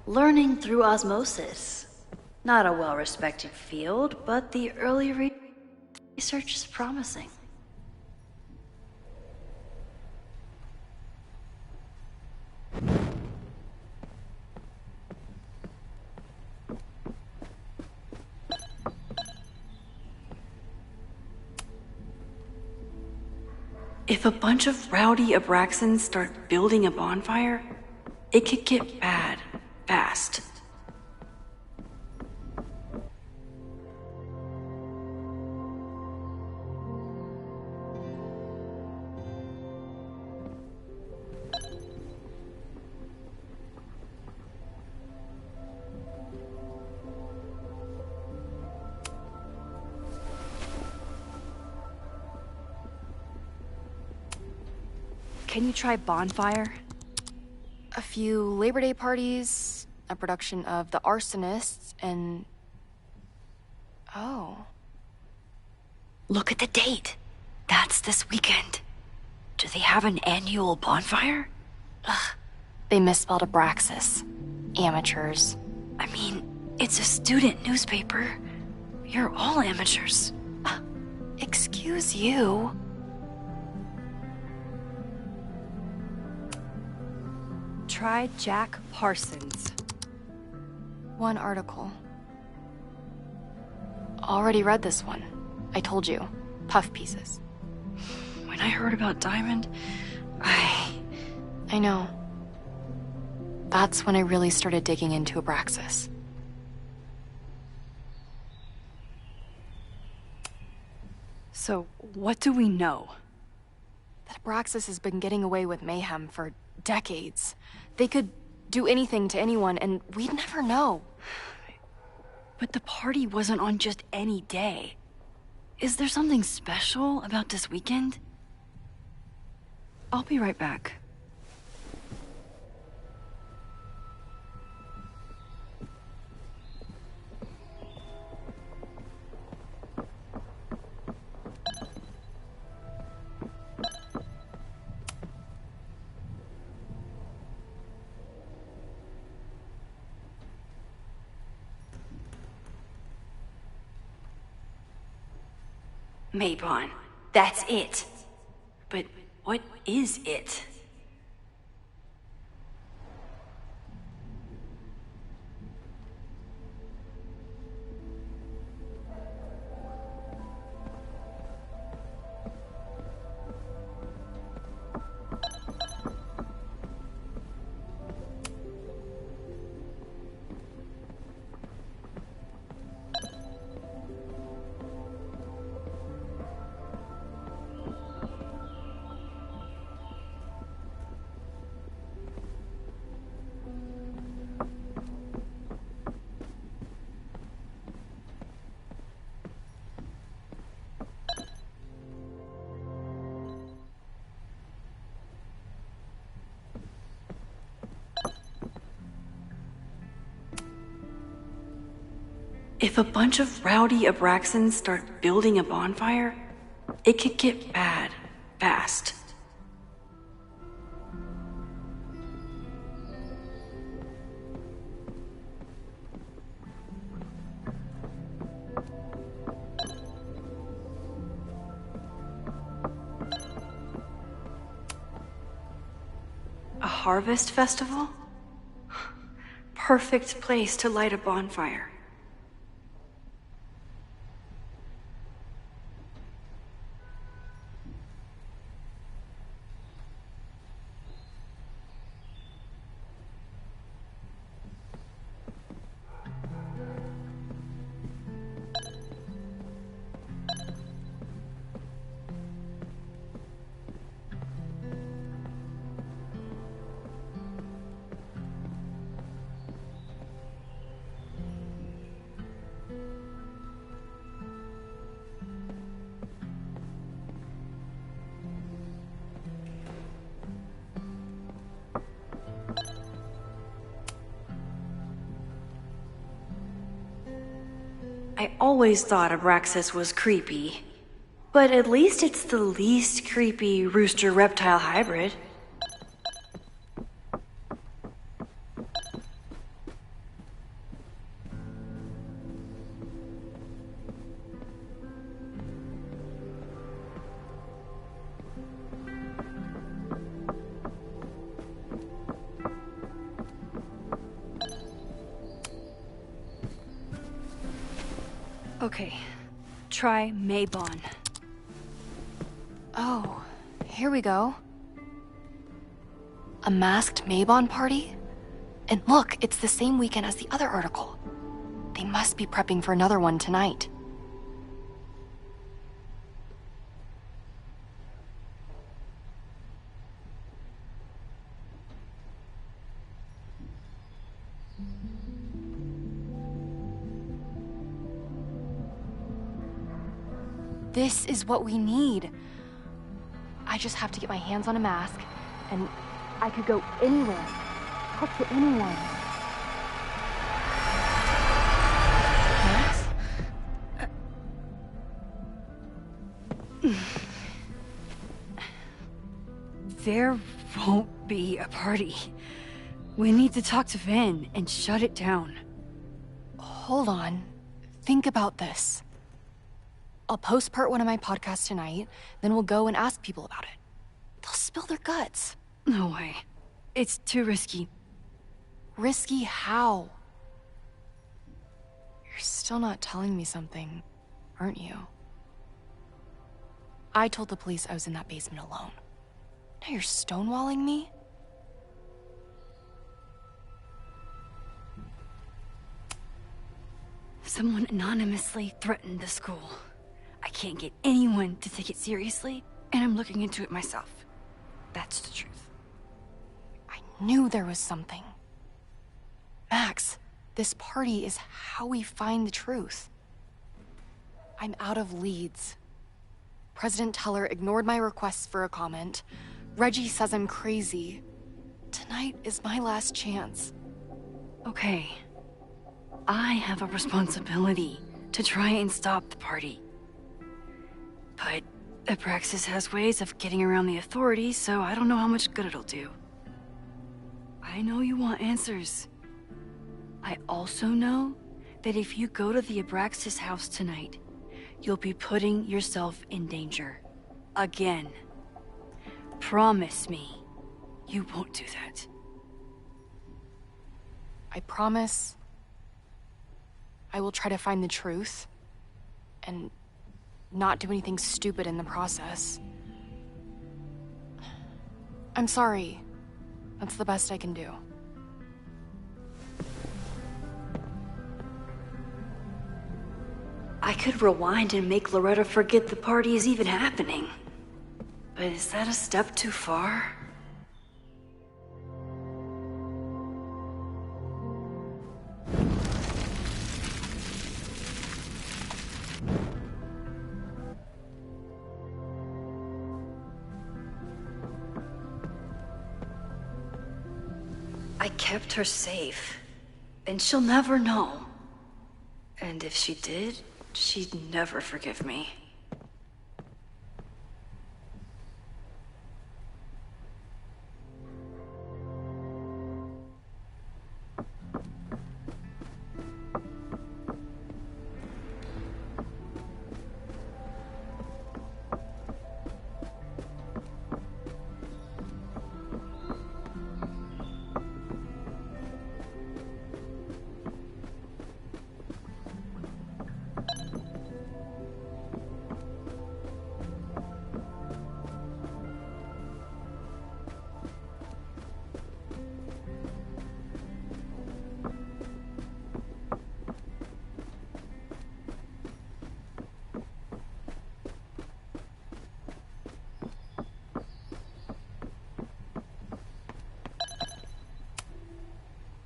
learning through osmosis. Not a well-respected field, but the early research is promising. If a bunch of rowdy Abraxans start building a bonfire, it could get bad, fast. Can you try bonfire? A few Labor Day parties, a production of The Arsonists, and... Oh. Look at the date. That's this weekend. Do they have an annual bonfire? Ugh. They misspelled Abraxas. Amateurs. I mean, it's a student newspaper. You're all amateurs. Excuse you? Try Jack Parsons. One article. Already read this one. I told you. Puff pieces. When I heard about Diamond, I know. That's when I really started digging into Abraxas. So, what do we know? That Abraxas has been getting away with mayhem for decades. They could do anything to anyone, and we'd never know. But the party wasn't on just any day. Is there something special about this weekend? I'll be right back. Maybon, that's it. But what is it? If a bunch of rowdy Abraxans start building a bonfire, it could get bad, fast. A harvest festival? Perfect place to light a bonfire. I always thought Abraxas was creepy. But at least it's the least creepy rooster-reptile hybrid. Okay, try Maybon. Oh, here we go. A masked Maybon party? And look, it's the same weekend as the other article. They must be prepping for another one tonight. This is what we need. I just have to get my hands on a mask, and I could go anywhere, talk to anyone. Max? There won't be a party. We need to talk to Vin and shut it down. Hold on. Think about this. I'll post-part one of my podcasts tonight, then we'll go and ask people about it. They'll spill their guts. No way. It's too risky. Risky how? You're still not telling me something, aren't you? I told the police I was in that basement alone. Now you're stonewalling me? Someone anonymously threatened the school. I can't get anyone to take it seriously, and I'm looking into it myself. That's the truth. I knew there was something. Max, this party is how we find the truth. I'm out of leads. President Teller ignored my requests for a comment. Reggie says I'm crazy. Tonight is my last chance. Okay. I have a responsibility to try and stop the party. But Abraxas has ways of getting around the authorities, so I don't know how much good it'll do. I know you want answers. I also know that if you go to the Abraxas house tonight, you'll be putting yourself in danger. Again. Promise me you won't do that. I promise I will try to find the truth and not do anything stupid in the process. I'm sorry. That's the best I can do. I could rewind and make Loretta forget the party is even happening. But is that a step too far? I kept her safe, and she'll never know. And if she did, she'd never forgive me.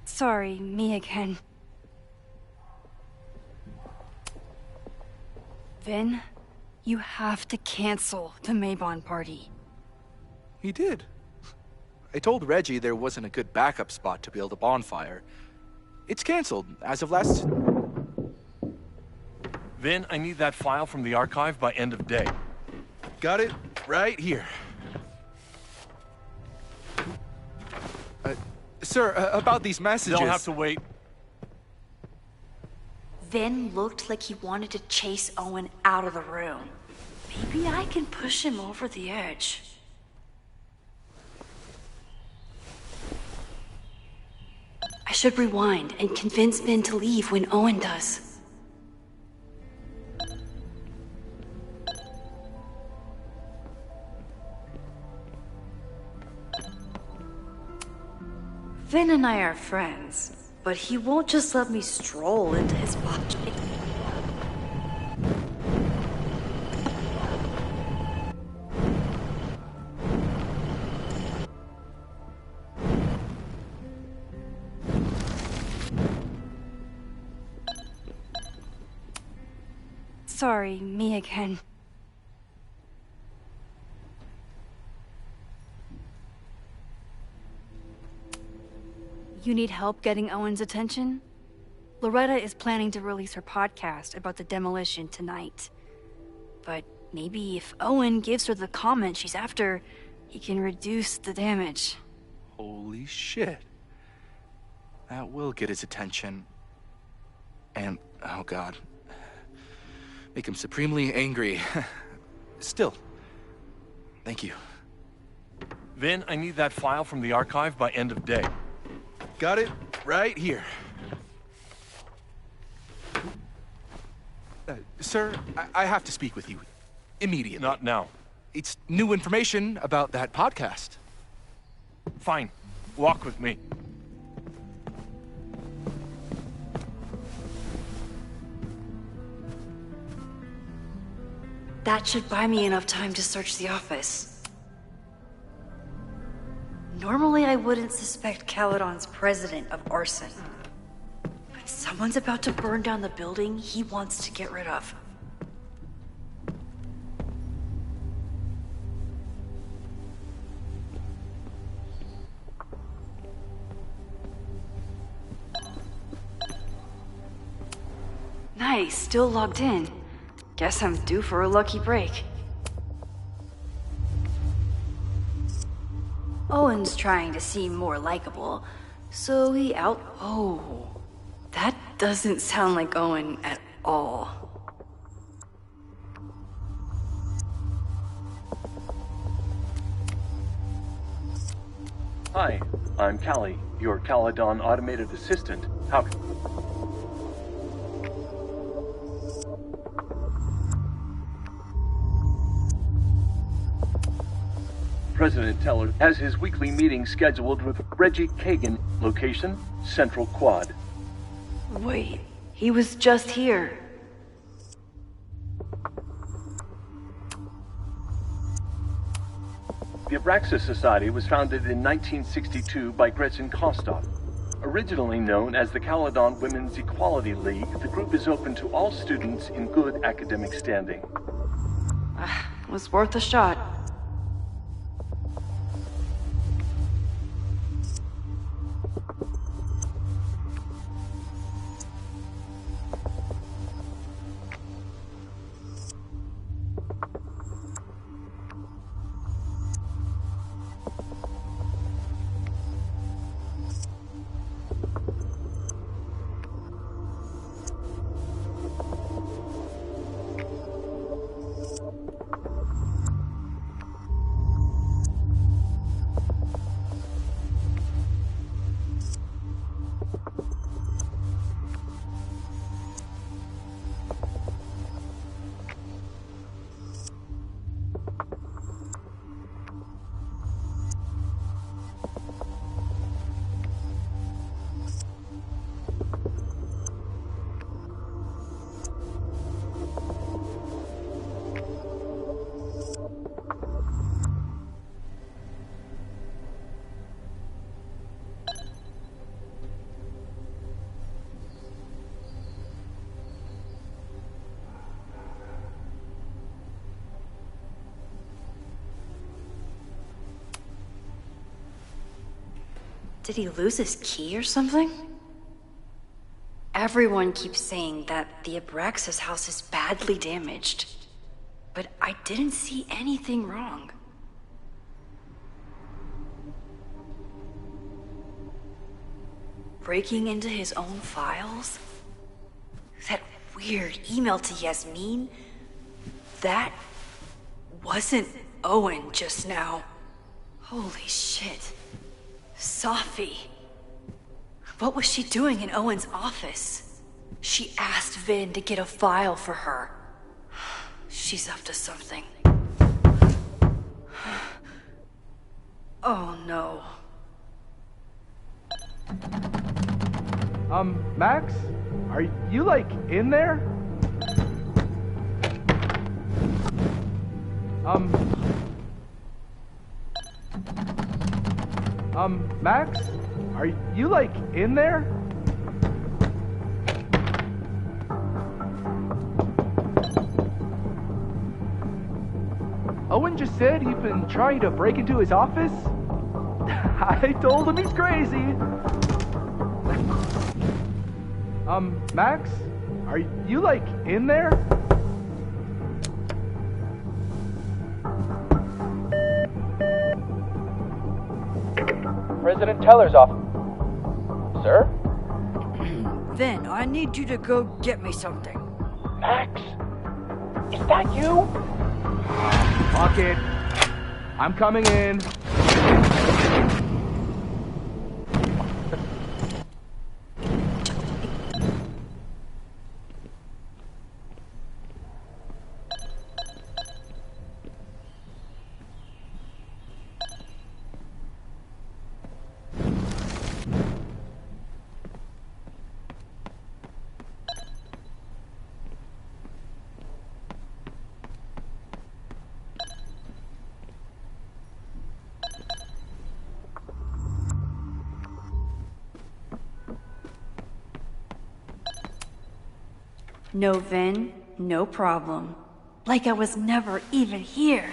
Sorry, me again. Vin, you have to cancel the Maybon party. He did. I told Reggie there wasn't a good backup spot to build a bonfire. It's canceled as of last... Vin, I need that file from the archive by end of day. Got it right here. Sir, about these messages... They'll have to wait. Vin looked like he wanted to chase Owen out of the room. Maybe I can push him over the edge. I should rewind and convince Vin to leave when Owen does. Vin and I are friends, but he won't just let me stroll into his pocket. Sorry, me again. You need help getting Owen's attention? Loretta is planning to release her podcast about the demolition tonight. But maybe if Owen gives her the comment she's after, he can reduce the damage. Holy shit. That will get his attention. And, oh god. Make him supremely angry. Still, thank you. Vin, I need that file from the archive by end of day. Got it right here. Sir, I have to speak with you. Immediately. Not now. It's new information about that podcast. Fine. Walk with me. That should buy me enough time to search the office. Normally I wouldn't suspect Caledon's president of arson. But someone's about to burn down the building he wants to get rid of. Nice, still logged in. Guess I'm due for a lucky break. Owen's trying to seem more likable, so he Oh, that doesn't sound like Owen at all. Hi, I'm Callie, your Caledon automated assistant. How can... President Teller has his weekly meeting scheduled with Reggie Kagan. Location, Central Quad. Wait, he was just here. The Abraxas Society was founded in 1962 by Gretchen Kostoff. Originally known as the Caledon Women's Equality League, the group is open to all students in good academic standing. Was worth a shot. Did he lose his key or something? Everyone keeps saying that the Abraxas house is badly damaged, but I didn't see anything wrong. Breaking into his own files? That weird email to Yasmin? That wasn't Owen just now. Holy shit. Sophie. What was she doing in Owen's office? She asked Vin to get a file for her. She's up to something. Oh no. Max? Are you, like, in there? Max? Are you, like, in there? Owen just said you've been trying to break into his office? I told him he's crazy. Max? Are you, like, in there? President Teller's office. Sir? Then I need you to go get me something. Max? Is that you? Fuck it. I'm coming in. No Vin, no problem. Like I was never even here.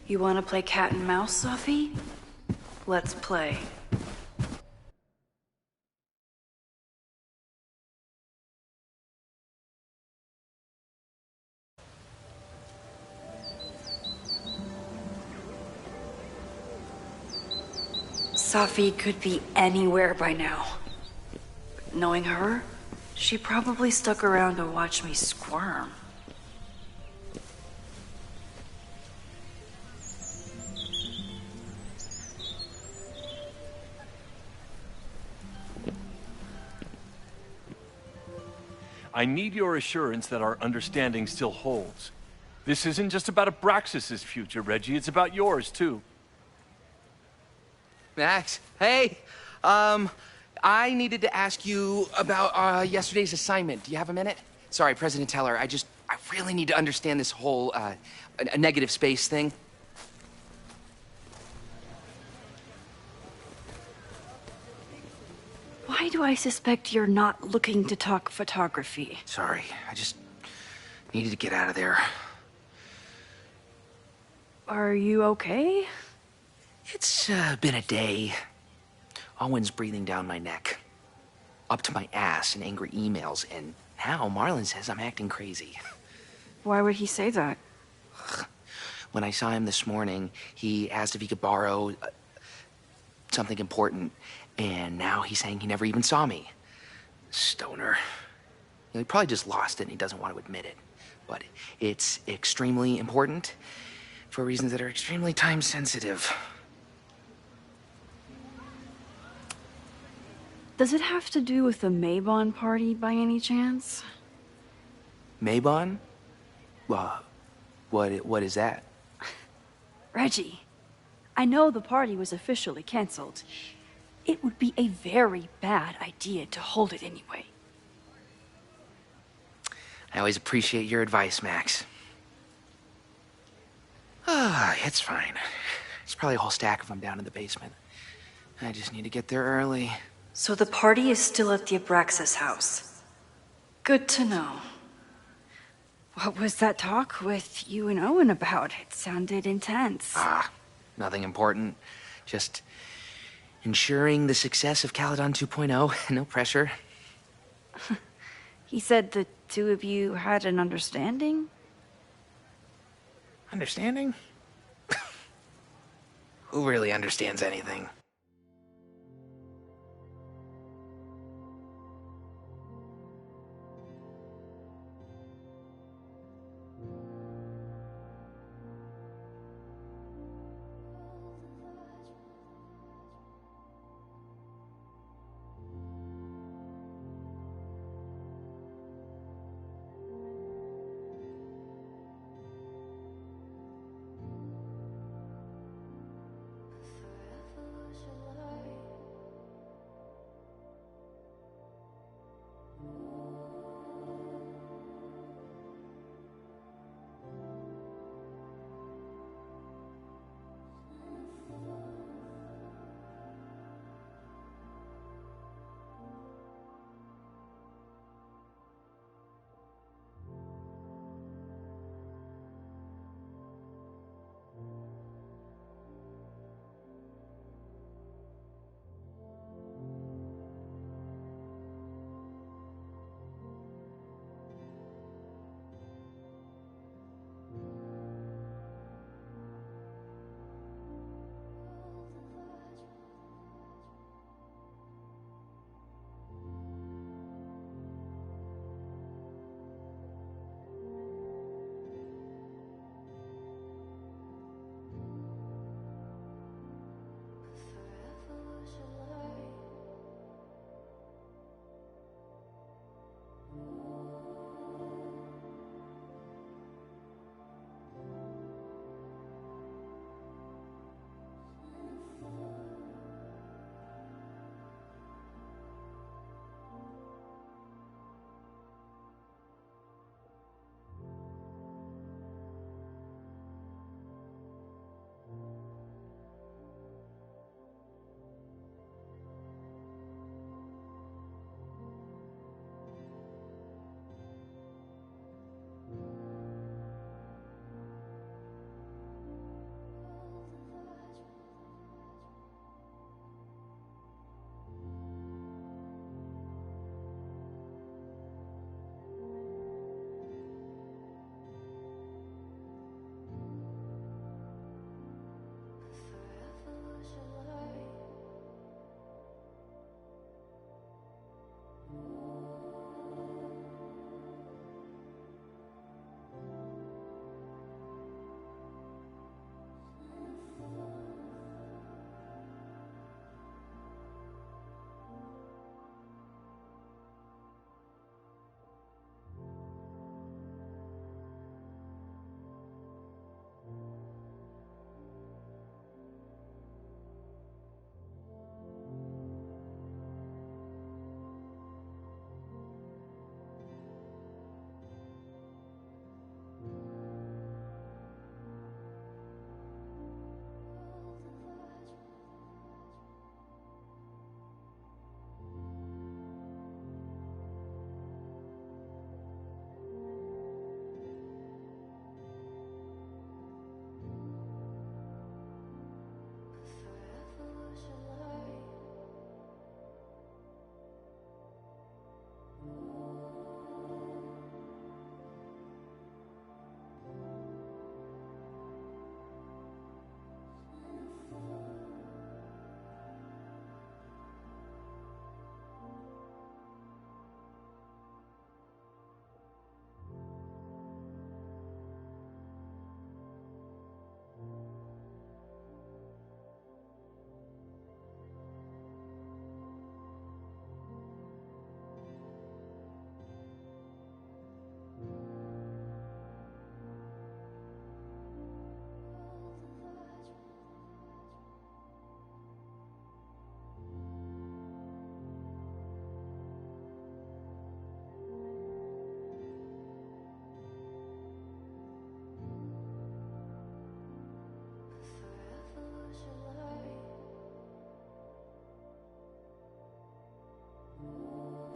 You wanna play cat and mouse, Sophie? Let's play. Sophie could be anywhere by now. Knowing her, she probably stuck around to watch me squirm. I need your assurance that our understanding still holds. This isn't just about Abraxas's future, Reggie. It's about yours, too. Max, hey, I needed to ask you about yesterday's assignment. Do you have a minute? Sorry, President Teller, I really need to understand this whole, a negative space thing. Why do I suspect you're not looking to talk photography? Sorry, I just needed to get out of there. Are you okay? It's been a day. Owen's breathing down my neck, up to my ass in angry emails, and now Marlon says I'm acting crazy. Why would he say that? When I saw him this morning, he asked if he could borrow something important, and now he's saying he never even saw me. Stoner. He probably just lost it and he doesn't want to admit it. But it's extremely important for reasons that are extremely time sensitive. Does it have to do with the Maybon party by any chance? Maybon? What is that? Reggie, I know the party was officially canceled. It would be a very bad idea to hold it anyway. I always appreciate your advice, Max. It's fine. There's probably a whole stack of them down in the basement. I just need to get there early. So the party is still at the Abraxas house. Good to know. What was that talk with you and Owen about? It sounded intense. Nothing important. Just ensuring the success of Caledon 2.0. No pressure. He said the two of you had an understanding? Understanding? Who really understands anything?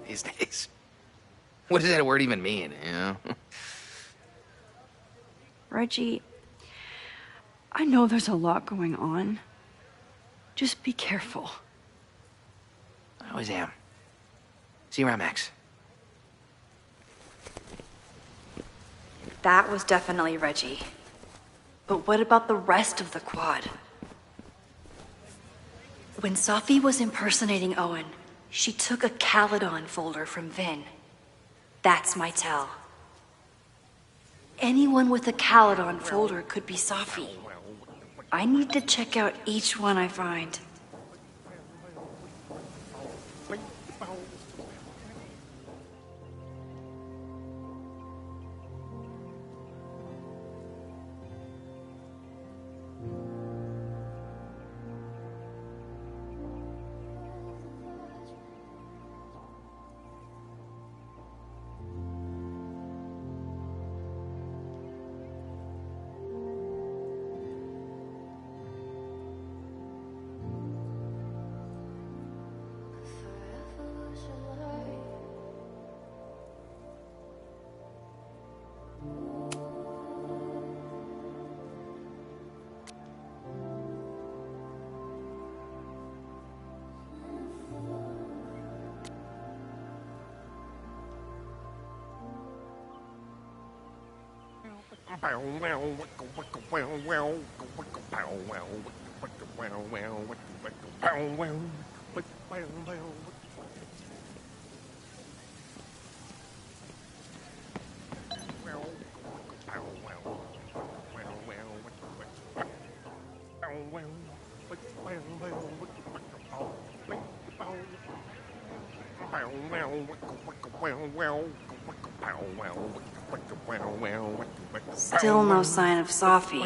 these days. What does that word even mean, you know? Reggie, I know there's a lot going on. Just be careful. I always am. See you around, Max. That was definitely Reggie. But what about the rest of the quad? When Safi was impersonating Owen, she took a Caledon folder from Vin. That's my tell. Anyone with a Caledon folder could be Safi. I need to check out each one I find. Still no sign of Safi.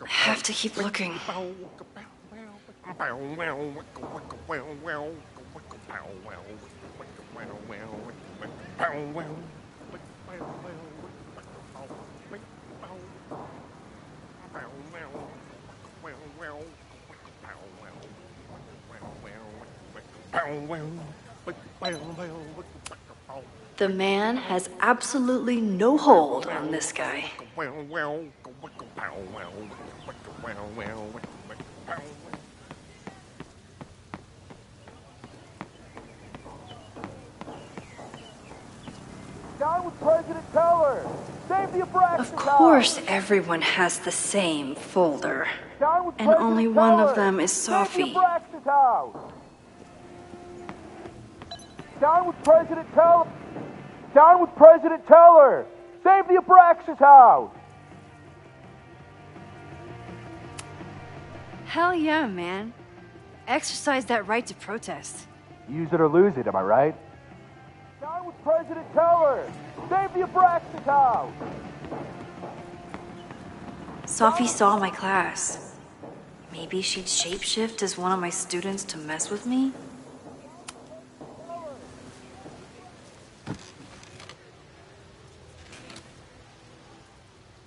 I have to keep looking. The man has absolutely no hold on this guy. Down with President Teller! Save the Abraxas! Of course everyone has the same folder. And only one of them is Safi. Down with President Teller! Down with President Teller! Save the Abraxas house! Hell yeah, man. Exercise that right to protest. Use it or lose it, am I right? Down with President Teller! Save the Abraxas house! Safi saw my class. Maybe she'd shapeshift as one of my students to mess with me?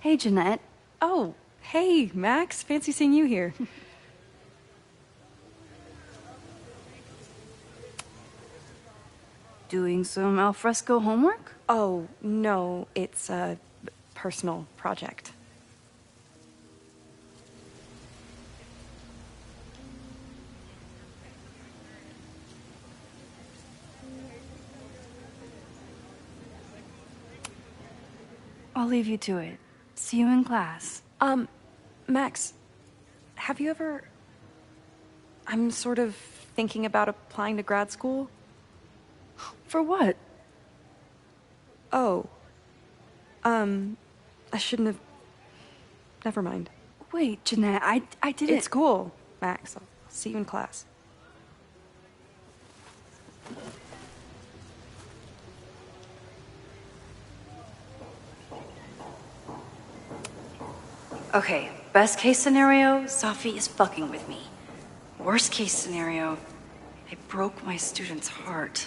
Hey, Jeanette. Oh, hey, Max. Fancy seeing you here. Doing some alfresco homework? Oh, no, it's a personal project. I'll leave you to it. See you in class. Max, have you ever... I'm sort of thinking about applying to grad school. For what? Oh. I shouldn't have... Never mind. Wait, Jeanette, I didn't... It's cool, Max. I'll see you in class. Okay, best case scenario, Safi is fucking with me. Worst case scenario, I broke my student's heart.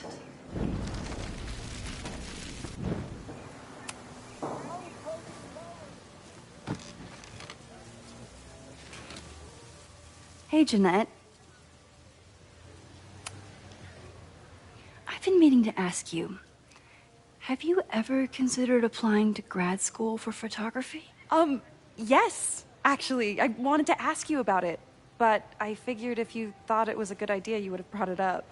Hey, Jeanette. I've been meaning to to ask you, have you ever considered applying to grad school for photography? Yes, actually. I wanted to ask you about it, but I figured if you thought it was a good idea, you would have brought it up.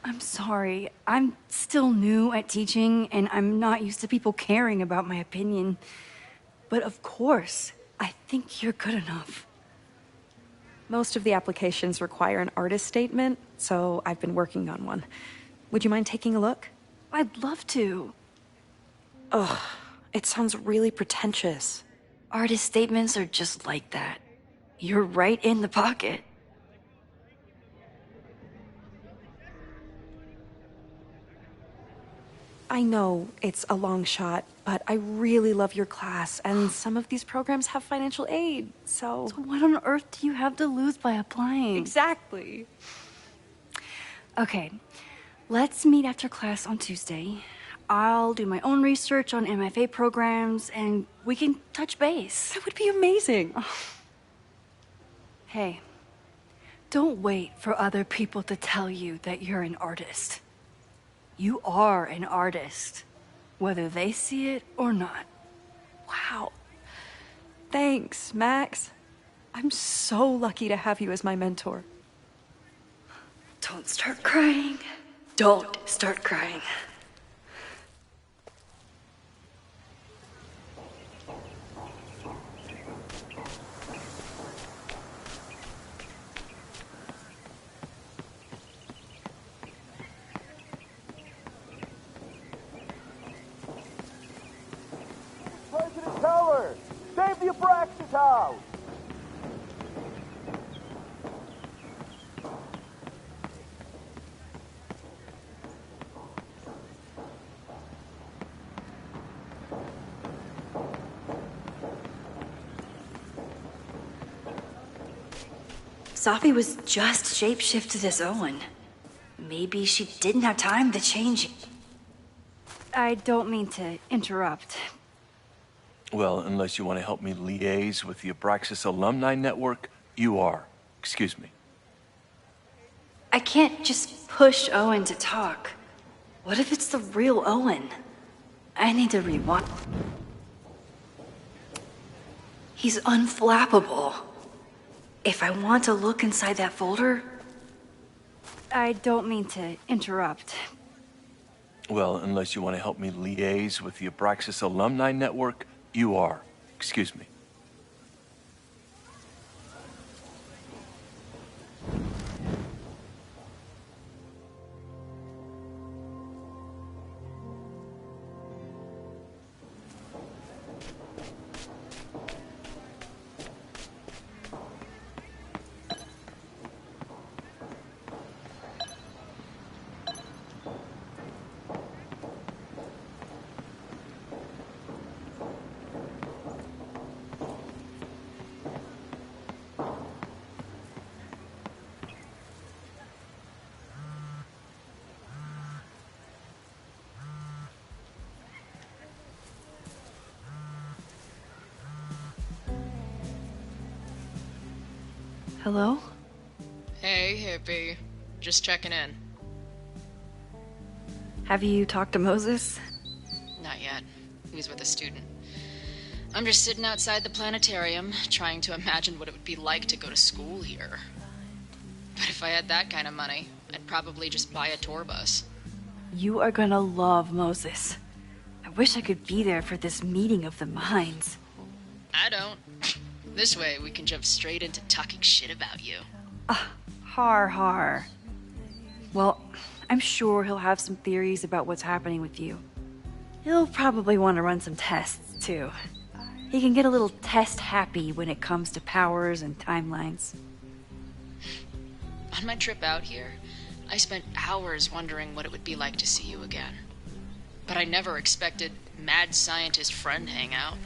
I'm sorry. I'm still new at teaching, and I'm not used to people caring about my opinion. But of course, I think you're good enough. Most of the applications require an artist statement, so I've been working on one. Would you mind taking a look? I'd love to. Ugh, it sounds really pretentious. Artist statements are just like that. You're right in the pocket. I know it's a long shot, but I really love your class, and some of these programs have financial aid, so... So what on earth do you have to lose by applying? Exactly. Okay, let's meet after class on Tuesday. I'll do my own research on MFA programs, and we can touch base. That would be amazing. Hey, don't wait for other people to tell you that you're an artist. You are an artist, whether they see it or not. Wow. Thanks, Max. I'm so lucky to have you as my mentor. Don't start crying. Don't start crying. President Keller! Save the Abraxas house! Safi was just shapeshifted as Owen. Maybe she didn't have time to change. I don't mean to interrupt. Well, unless you want to help me liaise with the Abraxas Alumni Network, you are. Excuse me. I can't just push Owen to talk. What if it's the real Owen? I need to rewind. He's unflappable. If I want to look inside that folder... I don't mean to interrupt. Well, unless you want to help me liaise with the Abraxas Alumni Network, you are. Excuse me. Hello? Hey, hippie. Just checking in. Have you talked to Moses? Not yet. He's with a student. I'm just sitting outside the planetarium, trying to imagine what it would be like to go to school here. But if I had that kind of money, I'd probably just buy a tour bus. You are gonna love Moses. I wish I could be there for this meeting of the minds. I don't. This way, we can jump straight into talking shit about you. Har har. Well, I'm sure he'll have some theories about what's happening with you. He'll probably want to run some tests, too. He can get a little test-happy when it comes to powers and timelines. On my trip out here, I spent hours wondering what it would be like to see you again. But I never expected mad scientist friend hangout.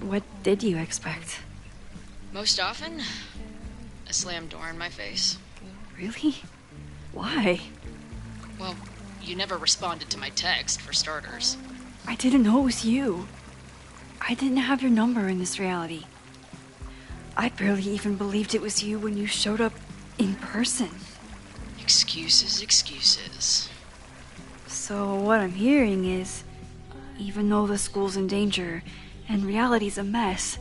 What did you expect? Most often, a slammed door in my face. Really? Why? Well, you never responded to my text, for starters. I didn't know it was you. I didn't have your number in this reality. I barely even believed it was you when you showed up in person. Excuses, excuses. So what I'm hearing is, even though the school's in danger and reality's a mess,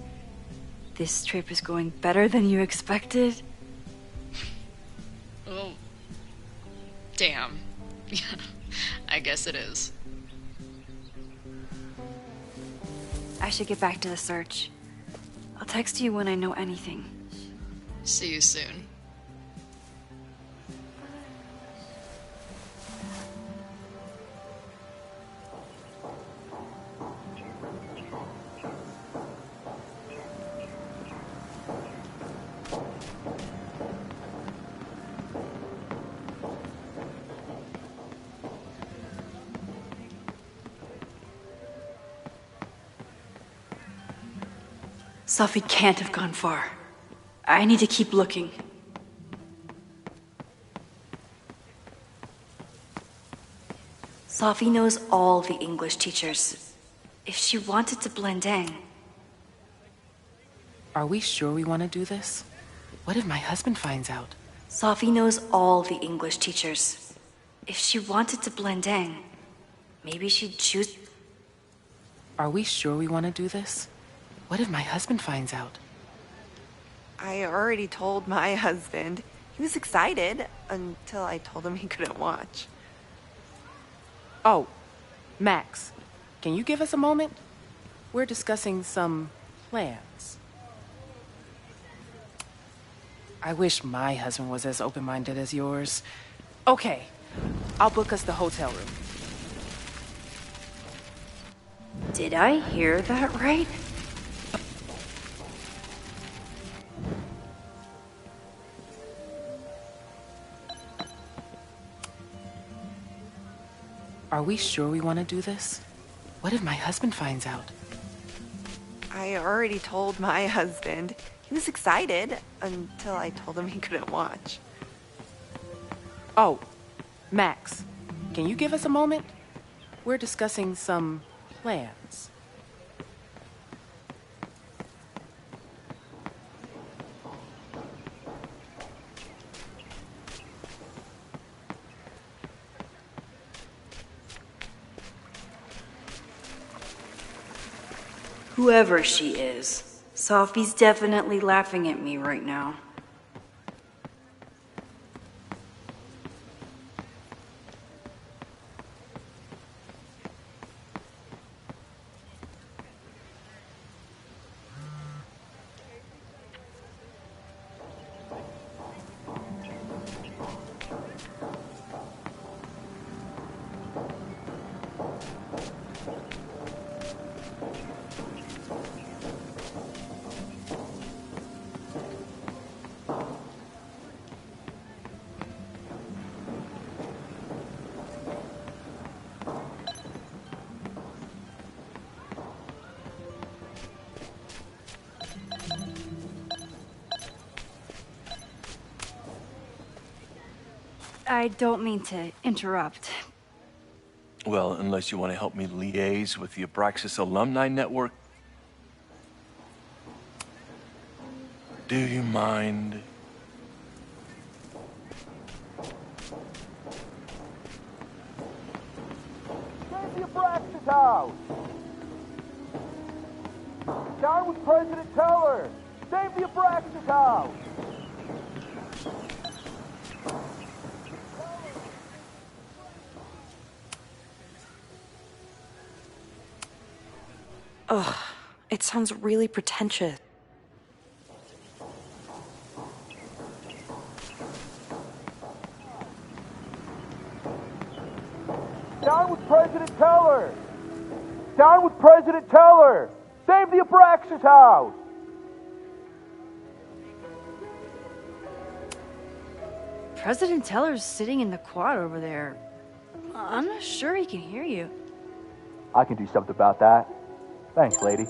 this trip is going better than you expected? Oh, damn. I guess it is. I should get back to the search. I'll text you when I know anything. See you soon. Sophie can't have gone far. I need to keep looking. Sophie knows all the English teachers. If she wanted to blend in... Are we sure we want to do this? What if my husband finds out? Sophie knows all the English teachers. If she wanted to blend in, maybe she'd choose... Are we sure we want to do this? What if my husband finds out? I already told my husband. He was excited until I told him he couldn't watch. Oh, Max, can you give us a moment? We're discussing some plans. I wish my husband was as open-minded as yours. Okay, I'll book us the hotel room. Did I hear that right? Are we sure we want to do this? What if my husband finds out? I already told my husband. He was excited until I told him he couldn't watch. Oh, Max, can you give us a moment? We're discussing some plans. Whoever she is, Sophie's definitely laughing at me right now. I don't mean to interrupt. Well, unless you want to help me liaise with the Abraxas Alumni Network. Do you mind? Save the Abraxas house! Down with President Teller! Save the Abraxas house! Ugh, it sounds really pretentious. Down with President Teller! Down with President Teller! Save the Abraxas house! President Teller's sitting in the quad over there. I'm not sure he can hear you. I can do something about that. Thanks, lady.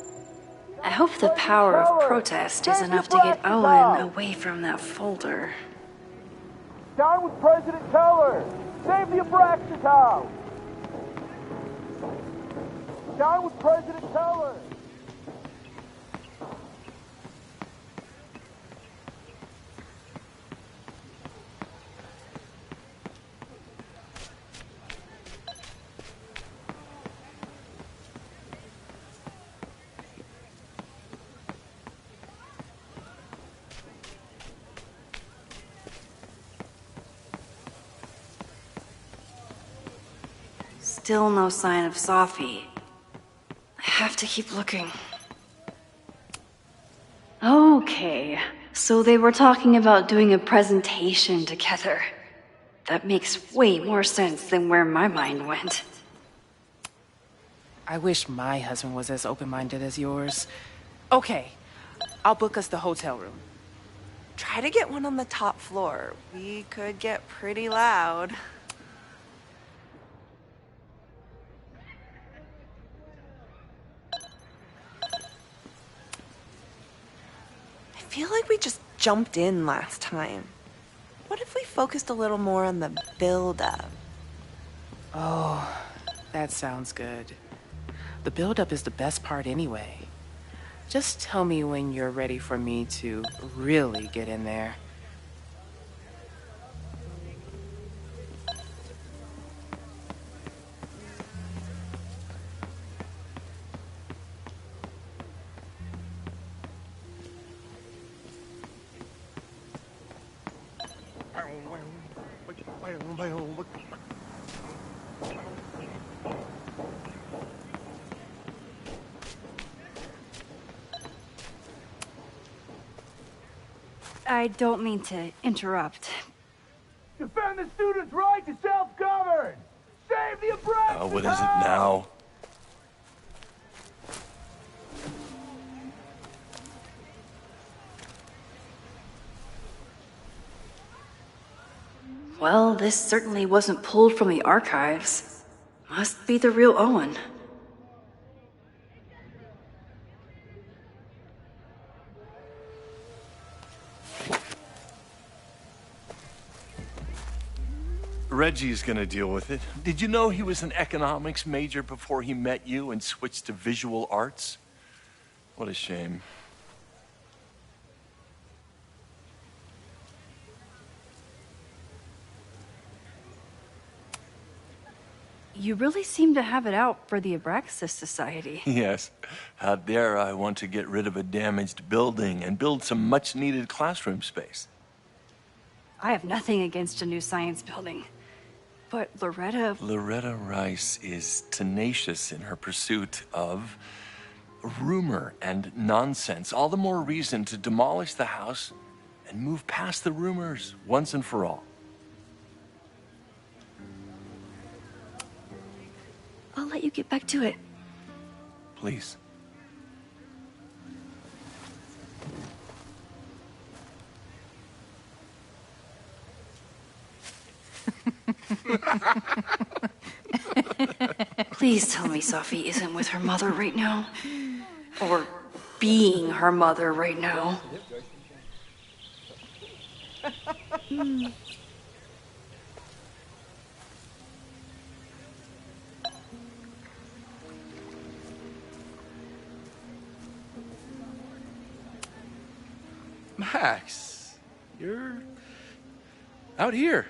I hope the power of protest is enough to get Owen away from that folder. Down with President Teller! Save the Abraxas house! Down with President Teller! Still no sign of Sophie. I have to keep looking. Okay, so they were talking about doing a presentation together. That makes way more sense than where my mind went. I wish my husband was as open-minded as yours. Okay, I'll book us the hotel room. Try to get one on the top floor. We could get pretty loud. I feel like we just jumped in last time. What if we focused a little more on the build-up? Oh, that sounds good. The build-up is the best part anyway. Just tell me when you're ready for me to really get in there. I don't mean to interrupt. Defend the students' right to self-govern! Save the oppressed! What is it now? Well, this certainly wasn't pulled from the archives. Must be the real Owen. Reggie's gonna deal with it. Did you know he was an economics major before he met you and switched to visual arts? What a shame. You really seem to have it out for the Abraxas Society. Yes. Out there, I want to get rid of a damaged building and build some much-needed classroom space. I have nothing against a new science building. But Loretta Rice is tenacious in her pursuit of rumor and nonsense. All the more reason to demolish the house and move past the rumors once and for all. I'll let you get back to it. Please. Please tell me Sophie isn't with her mother right now. Or being her mother right now. Max, you're out here.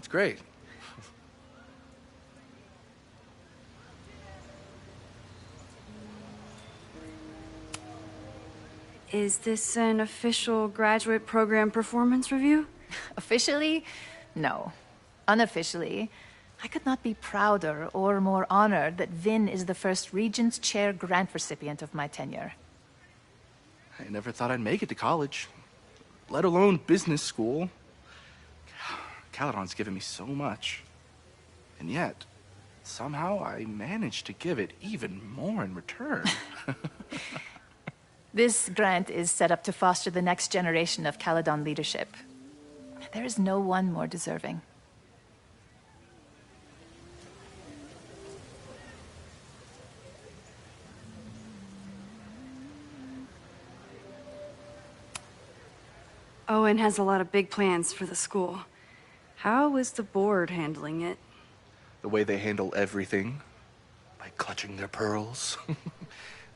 it's great. Is this an official graduate program performance review? Officially, no. Unofficially, I could not be prouder or more honored that Vin is the first Regent's Chair grant recipient of my tenure. I never thought I'd make it to college, let alone business school. Caledon's given me so much. And yet, somehow I managed to give it even more in return. This grant is set up to foster the next generation of Caledon leadership. There is no one more deserving. Owen has a lot of big plans for the school. How is the board handling it? The way they handle everything, by clutching their pearls.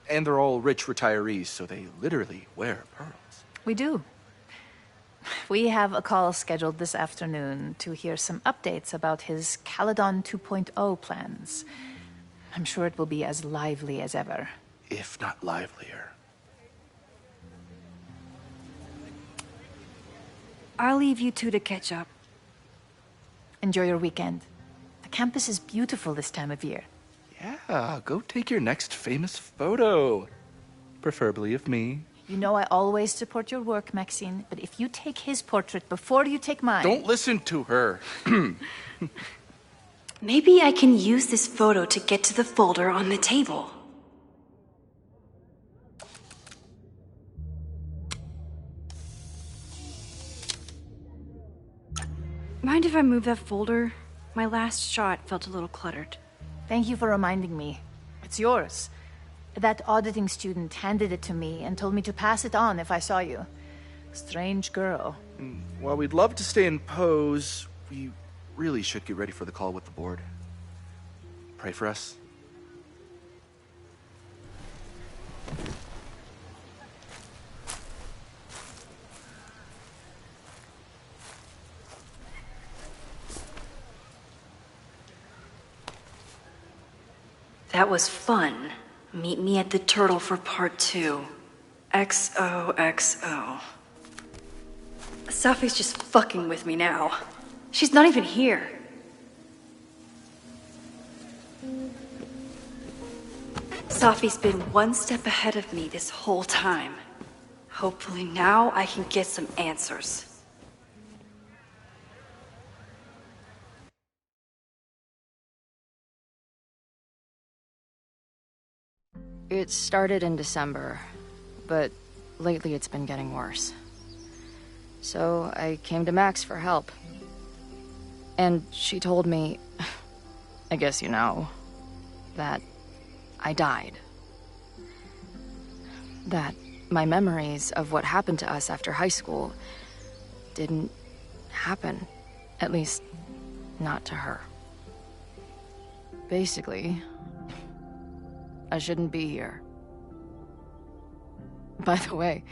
And they're all rich retirees, so they literally wear pearls. We do. We have a call scheduled this afternoon to hear some updates about his Caledon 2.0 plans. I'm sure it will be as lively as ever. If not livelier. I'll leave you two to catch up. Enjoy your weekend. The campus is beautiful this time of year. Yeah, go take your next famous photo. Preferably of me. You know I always support your work, Maxine, but if you take his portrait before you take mine... Don't listen to her. Maybe I can use this photo to get to the folder on the table. Mind if I move that folder? My last shot felt a little cluttered. Thank you for reminding me. It's yours. That auditing student handed it to me and told me to pass it on if I saw you. Strange girl. While we'd love to stay in pose, we really should get ready for the call with the board. Pray for us. That was fun. Meet me at the Turtle for part 2. XOXO. Safi's just fucking with me now. She's not even here. Safi's been one step ahead of me this whole time. Hopefully now I can get some answers. It started in December, but lately it's been getting worse. So I came to Max for help. And she told me, I guess you know, that I died. That my memories of what happened to us after high school didn't happen. At least, not to her. Basically, I shouldn't be here. By the way,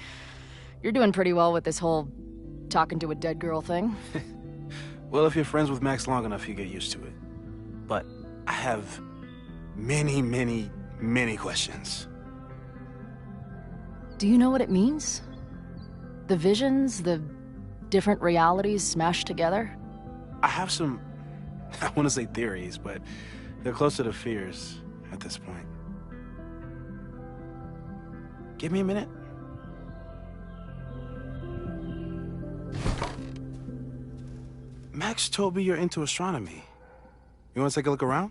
you're doing pretty well with this whole talking to a dead girl thing. Well, if you're friends with Max long enough, you get used to it. But I have many, many, many questions. Do you know what it means? The visions, the different realities smashed together? I have some, I want to say theories, but they're closer to fears at this point. Give me a minute. Max told me you're into astronomy. You want to take a look around?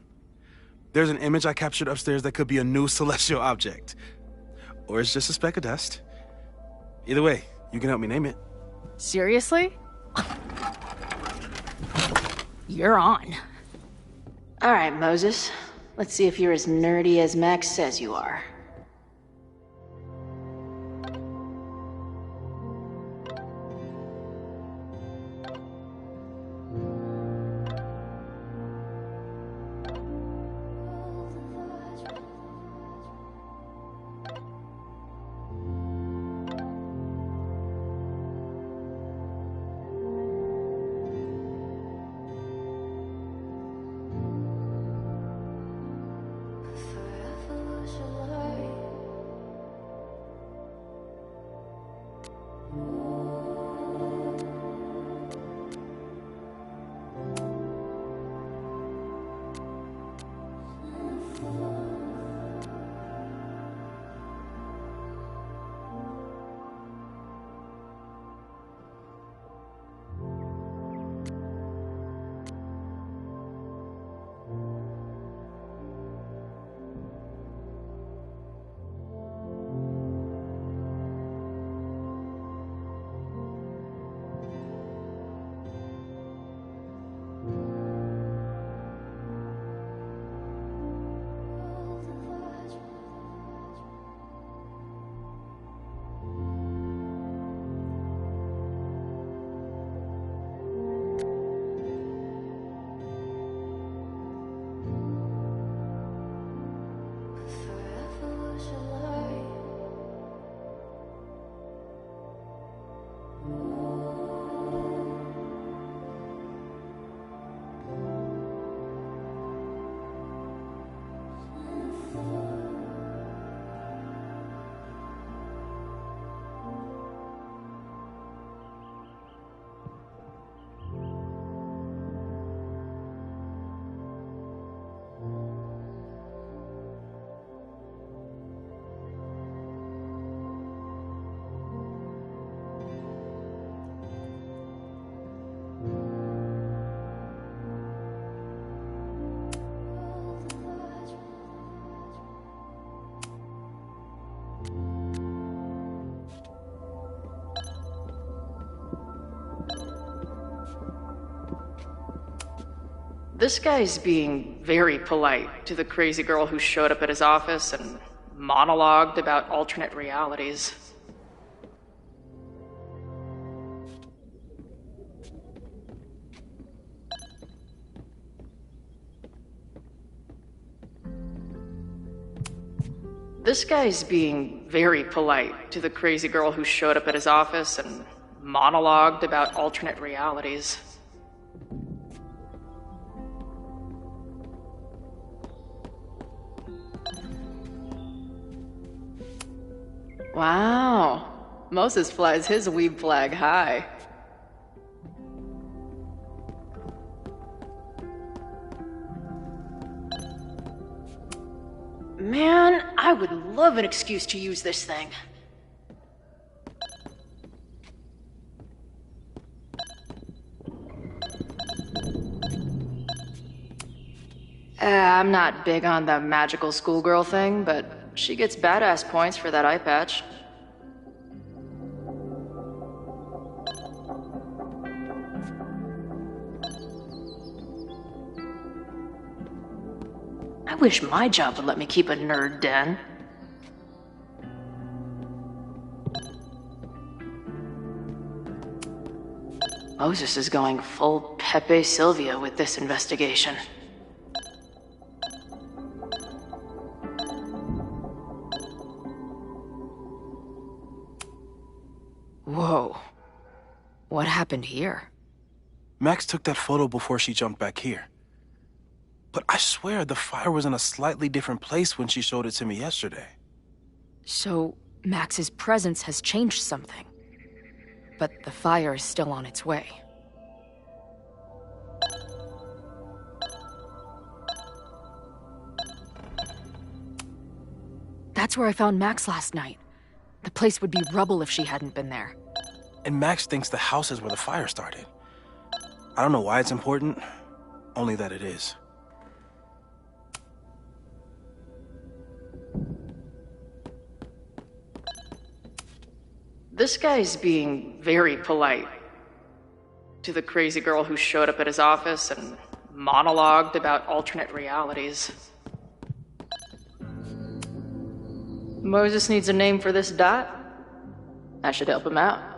There's an image I captured upstairs that could be a new celestial object. Or it's just a speck of dust. Either way, you can help me name it. Seriously? You're on. All right, Moses. Let's see if you're as nerdy as Max says you are. This guy's being very polite to the crazy girl who showed up at his office and monologued about alternate realities. This guy's being very polite to the crazy girl who showed up at his office and monologued about alternate realities. Wow. Moses flies his weeb flag high. Man, I would love an excuse to use this thing. I'm not big on the magical schoolgirl thing, but she gets badass points for that eye patch. I wish my job would let me keep a nerd den. Moses is going full Pepe Sylvia with this investigation. Whoa. What happened here? Max took that photo before she jumped back here. But I swear the fire was in a slightly different place when she showed it to me yesterday. So, Max's presence has changed something. But the fire is still on its way. That's where I found Max last night. The place would be rubble if she hadn't been there. And Max thinks the house is where the fire started. I don't know why it's important, only that it is. This guy's being very polite to the crazy girl who showed up at his office and monologued about alternate realities. Moses needs a name for this dot. I should help him out.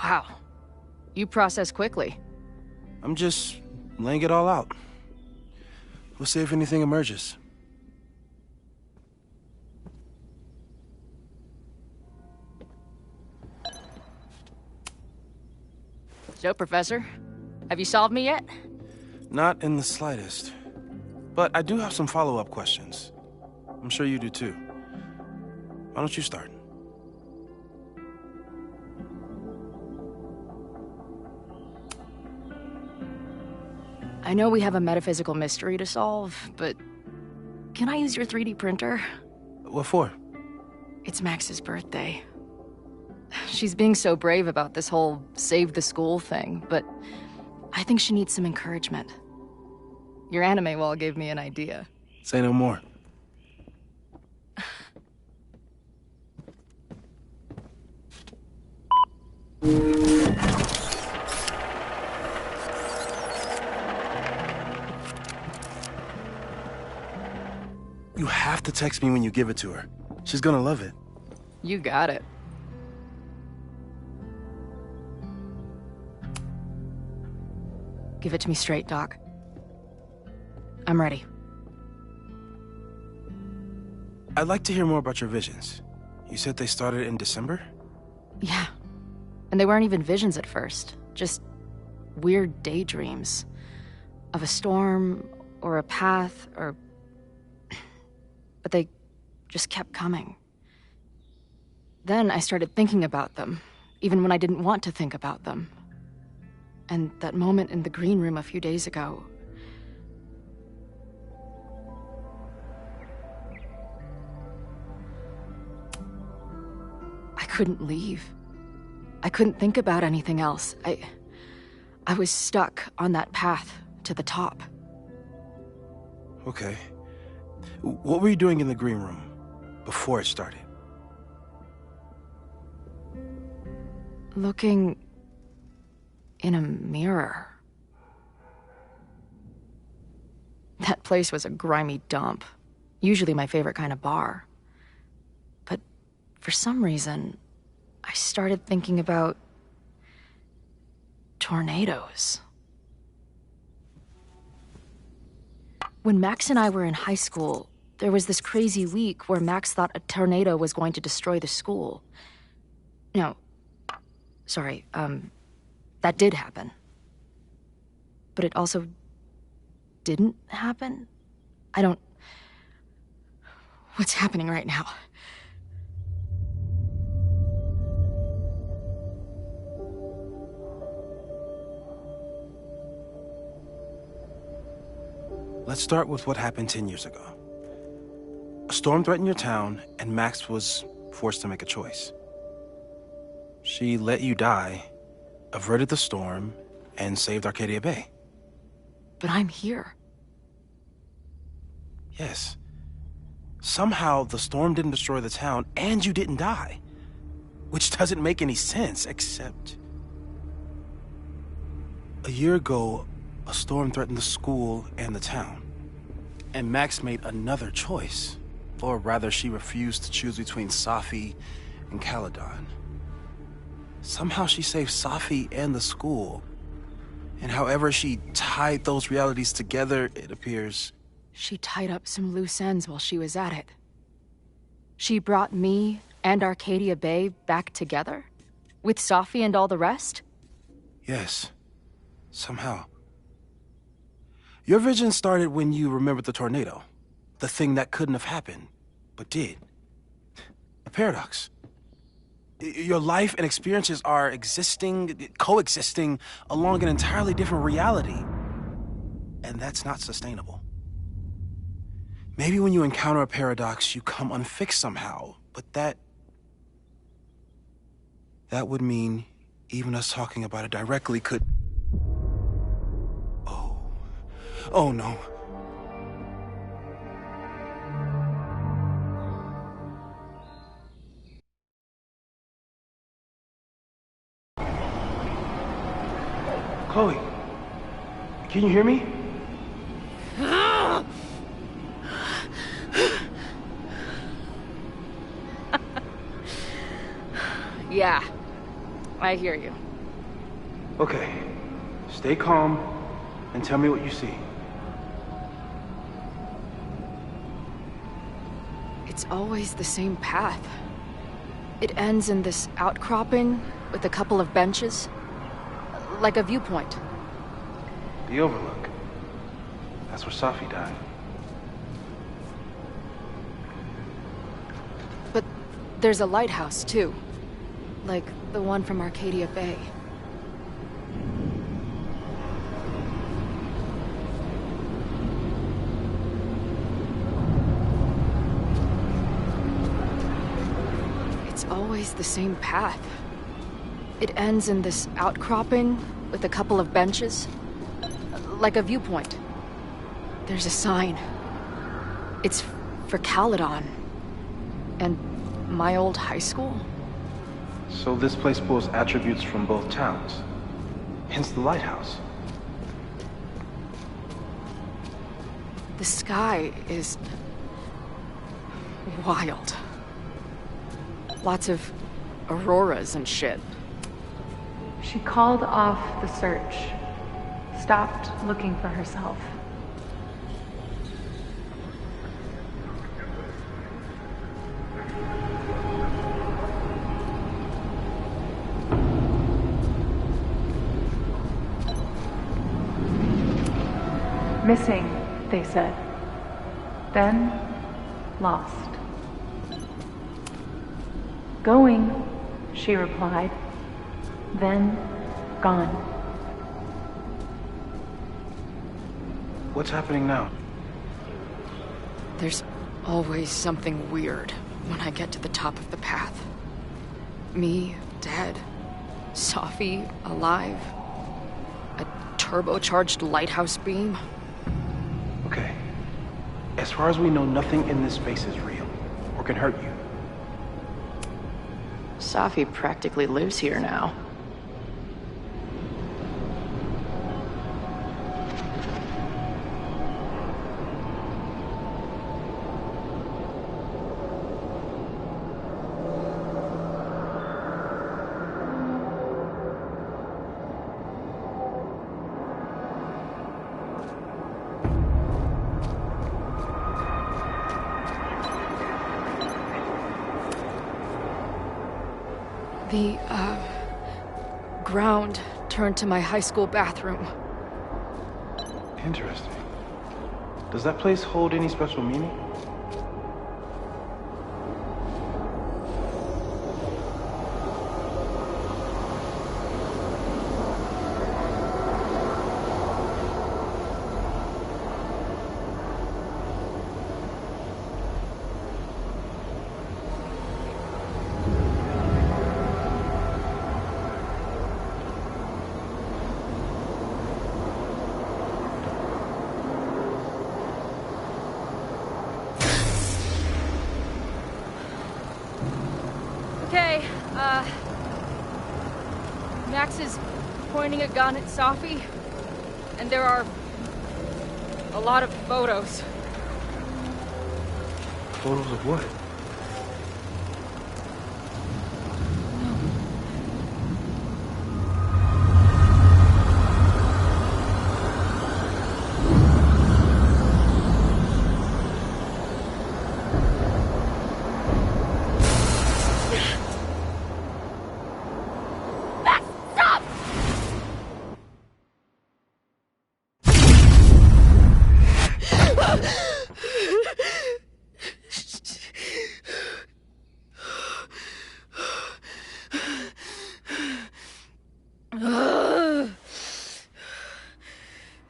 Wow. You process quickly. I'm just laying it all out. We'll see if anything emerges. So, Professor, have you solved me yet? Not in the slightest. But I do have some follow-up questions. I'm sure you do too. Why don't you start? I know we have a metaphysical mystery to solve, but can I use your 3D printer? What for? It's Max's birthday. She's being so brave about this whole save the school thing, but I think she needs some encouragement. Your anime wall gave me an idea. Say no more. You have to text me when you give it to her. She's gonna love it. You got it. Give it to me straight, Doc. I'm ready. I'd like to hear more about your visions. You said they started in December? Yeah. And they weren't even visions at first. Just weird daydreams. Of a storm, or a path, or... But they just kept coming. Then I started thinking about them, even when I didn't want to think about them. And that moment in the green room a few days ago... I couldn't leave. I couldn't think about anything else. I was stuck on that path to the top. Okay. What were you doing in the green room before it started? Looking in a mirror. That place was a grimy dump. Usually my favorite kind of bar. But for some reason, I started thinking about tornadoes. When Max and I were in high school, there was this crazy week where Max thought a tornado was going to destroy the school. No, sorry, that did happen. But it also didn't happen? What's happening right now? Let's start with what happened 10 years ago. A storm threatened your town, and Max was forced to make a choice. She let you die, averted the storm, and saved Arcadia Bay. But I'm here. Yes. Somehow, the storm didn't destroy the town, and you didn't die. Which doesn't make any sense, except... A year ago, a storm threatened the school and the town. And Max made another choice. Or rather, she refused to choose between Safi and Caledon. Somehow she saved Safi and the school. And however she tied those realities together, it appears... She tied up some loose ends while she was at it. She brought me and Arcadia Bay back together? With Safi and all the rest? Yes. Somehow. Your vision started when you remembered the tornado. The thing that couldn't have happened, but did. A paradox. Your life and experiences are coexisting along an entirely different reality. And that's not sustainable. Maybe when you encounter a paradox, you come unfixed somehow, but that would mean even us talking about it directly could... Oh no. Chloe, can you hear me? Yeah, I hear you. Okay, stay calm and tell me what you see. It's always the same path. It ends in this outcropping with a couple of benches, like a viewpoint. The Overlook. That's where Safi died. But there's a lighthouse, too. Like the one from Arcadia Bay. always the same path. It ends in this outcropping with a couple of benches, like a viewpoint. There's a sign. It's for Caledon. And my old high school. So this place pulls attributes from both towns. Hence the lighthouse. The sky is wild. Lots of auroras and shit. She called off the search, stopped looking for herself. Missing, they said. Then, lost. Going, she replied. Then, gone. What's happening now? There's always something weird when I get to the top of the path. Me, dead. Safi, alive. A turbocharged lighthouse beam. Okay. As far as we know, nothing in this space is real, or can hurt you. Safi practically lives here now. The, ground turned to my high school bathroom. Interesting. Does that place hold any special meaning? Max is pointing a gun at Safi, and there are a lot of photos. Photos of what?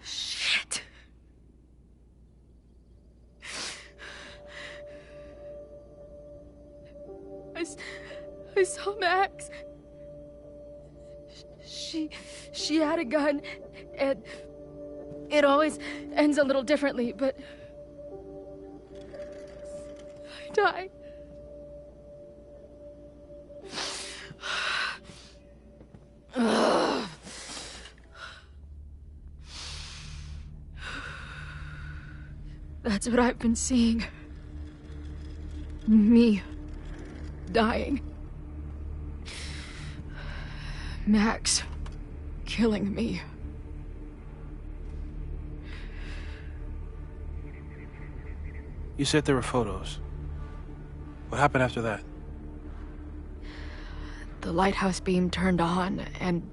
Shit. I saw Max. She had a gun, and it always ends a little differently, but I died. That's what I've been seeing. Me dying. Max killing me. You said there were photos. What happened after that? The lighthouse beam turned on, and...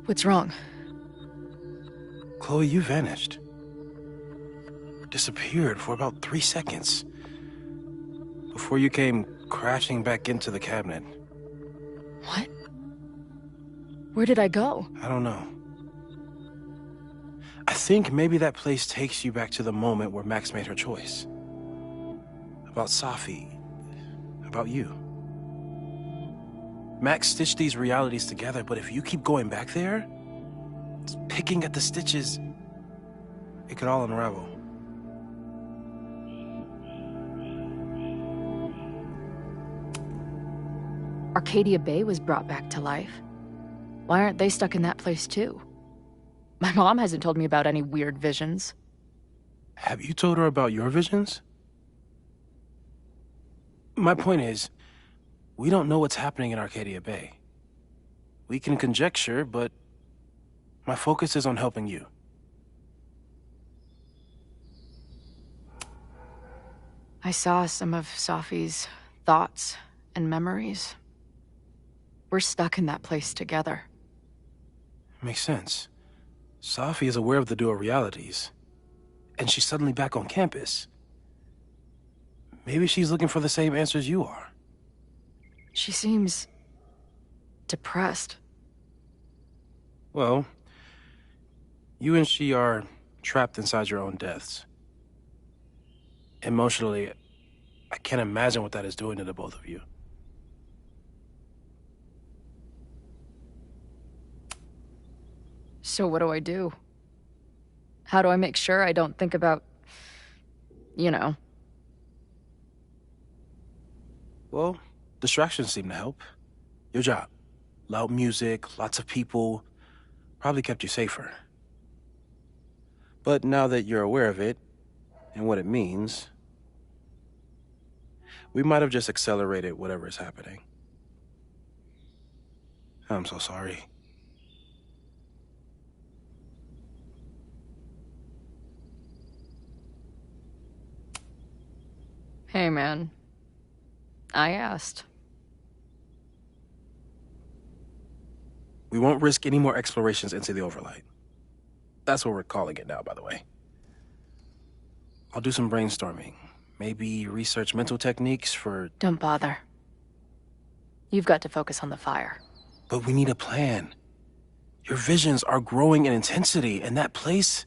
What's wrong? Chloe, you vanished. Disappeared for about 3 seconds. Before you came crashing back into the cabinet. What? Where did I go? I don't know. I think maybe that place takes you back to the moment where Max made her choice. about Safi, about you. Max stitched these realities together, but if you keep going back there, picking at the stitches, it could all unravel. Arcadia Bay was brought back to life. Why aren't they stuck in that place too? My mom hasn't told me about any weird visions. Have you told her about your visions? My point is, we don't know what's happening in Arcadia Bay. We can conjecture, but my focus is on helping you. I saw some of Safi's thoughts and memories. We're stuck in that place together. Makes sense. Safi is aware of the dual realities, and she's suddenly back on campus. Maybe she's looking for the same answers you are. She seems depressed. Well, you and she are trapped inside your own deaths. Emotionally, I can't imagine what that is doing to the both of you. So what do I do? How do I make sure I don't think about, you know? Well, distractions seem to help. Your job. Loud music, lots of people, probably kept you safer. But now that you're aware of it, and what it means, we might have just accelerated whatever is happening. I'm so sorry. Hey, man. I asked. We won't risk any more explorations into the Overlight. That's what we're calling it now, by the way. I'll do some brainstorming. Maybe research mental techniques for... Don't bother. You've got to focus on the fire. But we need a plan. Your visions are growing in intensity, and that place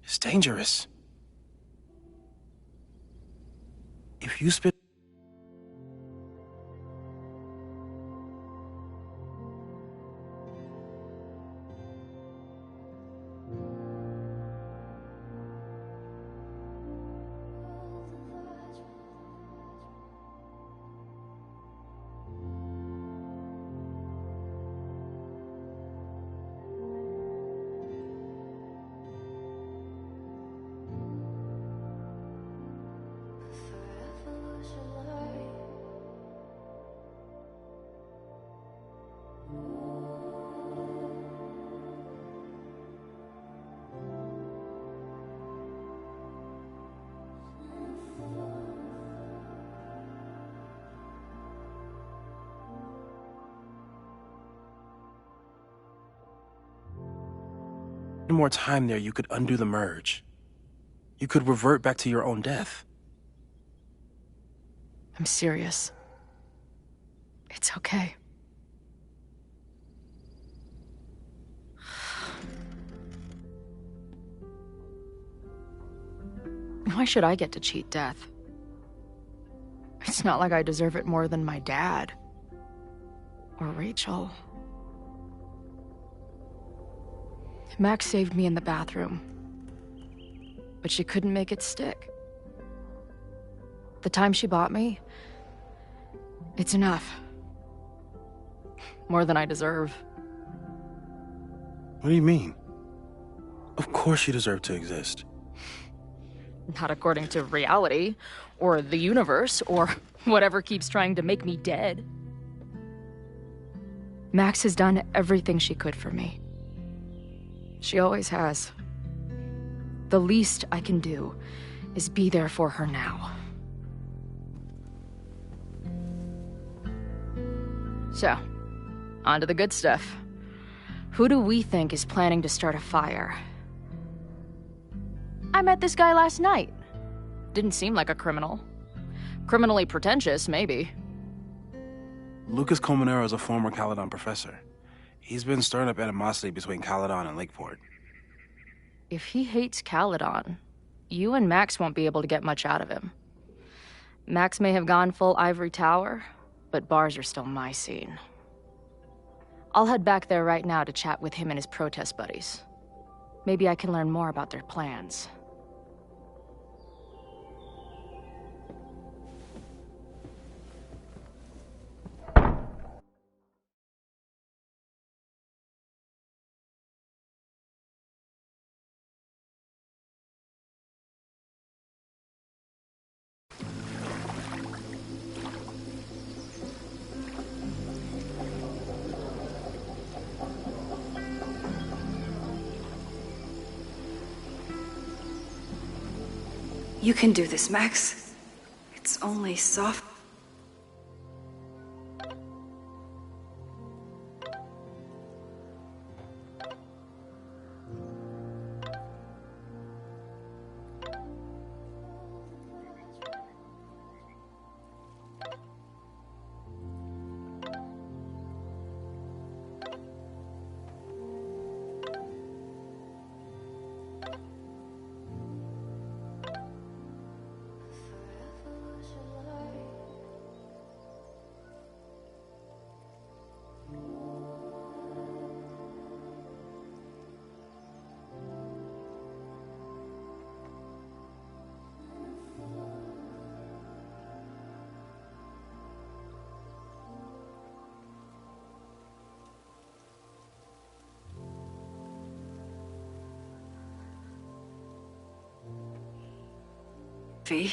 is dangerous. If you spend... more time there, you could undo the merge. You could revert back to your own death. I'm serious. It's okay. Why should I get to cheat death? It's not like I deserve it more than my dad. Or Rachel. Max saved me in the bathroom. But she couldn't make it stick. The time she bought me, it's enough. More than I deserve. What do you mean? Of course you deserve to exist. Not according to reality, or the universe, or whatever keeps trying to make me dead. Max has done everything she could for me. She always has. The least I can do is be there for her now. So, on to the good stuff. Who do we think is planning to start a fire? I met this guy last night. Didn't seem like a criminal. Criminally pretentious, maybe. Lucas Colmenero is a former Caledon professor. He's been stirring up animosity between Caledon and Lakeport. If he hates Caledon, you and Max won't be able to get much out of him. Max may have gone full ivory tower, but bars are still my scene. I'll head back there right now to chat with him and his protest buddies. Maybe I can learn more about their plans. You can do this, Max. It's only soft. V.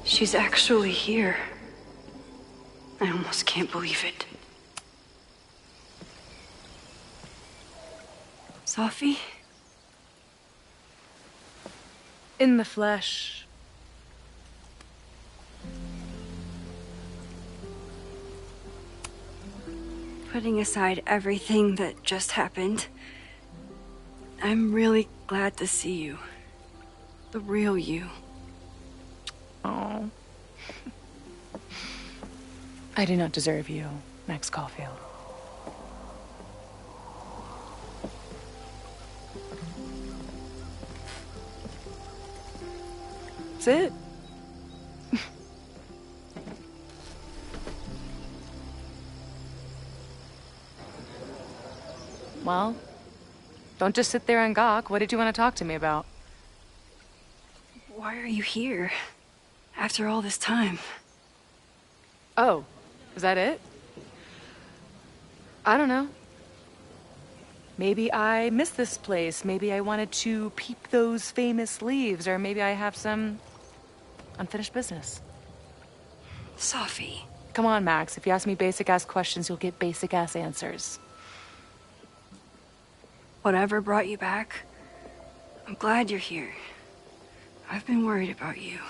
She's actually here. I almost can't believe it. Sophie? In the flesh. Putting aside everything that just happened, I'm really glad to see you. The real you. Oh. I do not deserve you, Max Caulfield. That's it. Well, don't just sit there and gawk. What did you want to talk to me about? Why are you here? After all this time. Oh, is that it? I don't know. Maybe I miss this place. Maybe I wanted to peep those famous leaves, or maybe I have some unfinished business. Sophie. Come on, Max. If you ask me basic-ass questions, you'll get basic-ass answers. Whatever brought you back, I'm glad you're here. I've been worried about you.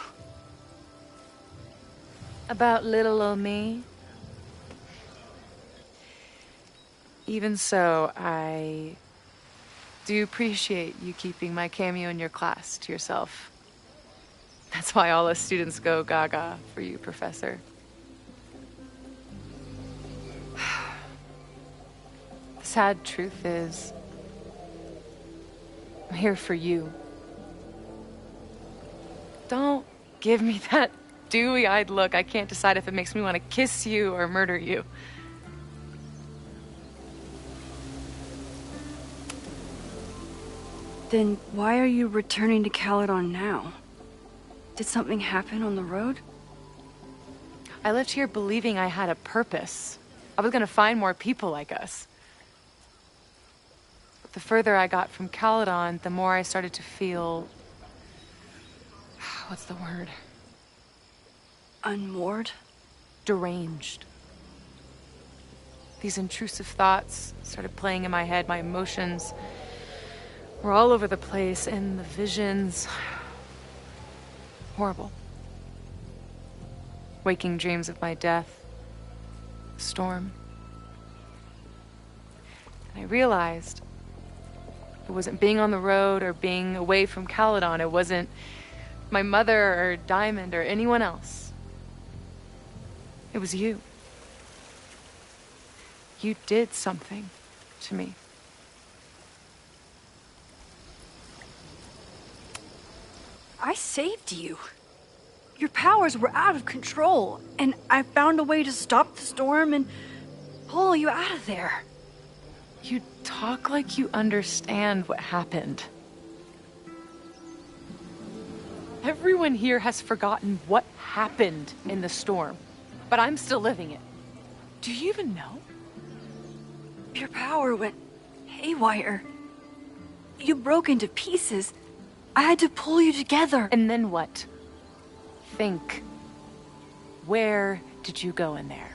About little old me? Even so, I do appreciate you keeping my cameo in your class to yourself. That's why all us students go gaga for you, Professor. The sad truth is, I'm here for you. Don't give me that dewy-eyed look. I can't decide if it makes me want to kiss you or murder you. Then why are you returning to Caledon now? Did something happen on the road? I left here believing I had a purpose. I was gonna find more people like us. But the further I got from Caledon, the more I started to feel... what's the word? Unmoored? Deranged. These intrusive thoughts started playing in my head. My emotions were all over the place, and the visions... horrible. waking dreams of my death. Storm. And I realized it wasn't being on the road or being away from Caledon. It wasn't my mother or Diamond or anyone else. It was you. You did something to me. I saved you. Your powers were out of control, and I found a way to stop the storm and pull you out of there. You talk like you understand what happened. Everyone here has forgotten what happened in the storm, but I'm still living it. Do you even know? Your power went haywire. You broke into pieces. I had to pull you together. And then what? Think. Where did you go in there?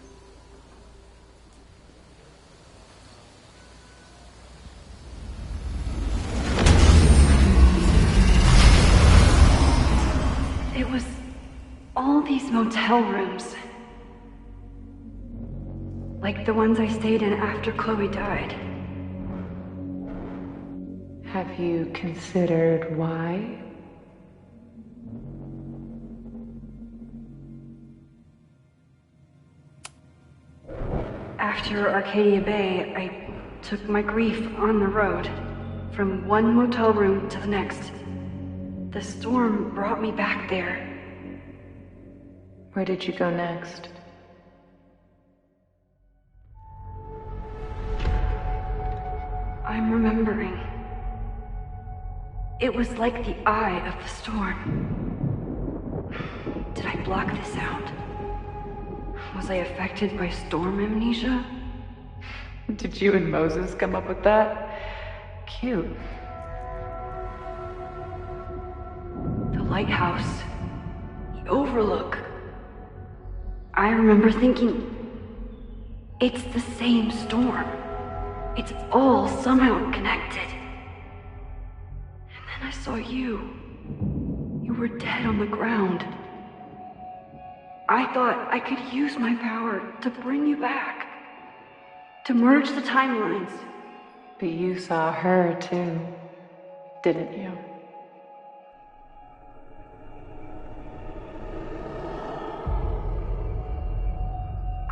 It was all these motel rooms. Like the ones I stayed in after Chloe died. Have you considered why? After Arcadia Bay, I took my grief on the road, from one motel room to the next. The storm brought me back there. Where did you go next? I'm remembering. It was like the eye of the storm. Did I block this out? Was I affected by storm amnesia? Did you and Moses come up with that? Cute. The lighthouse. The overlook. I remember thinking, it's the same storm. It's all somehow connected. And then I saw you. You were dead on the ground. I thought I could use my power to bring you back. To merge the timelines. But you saw her too, didn't you?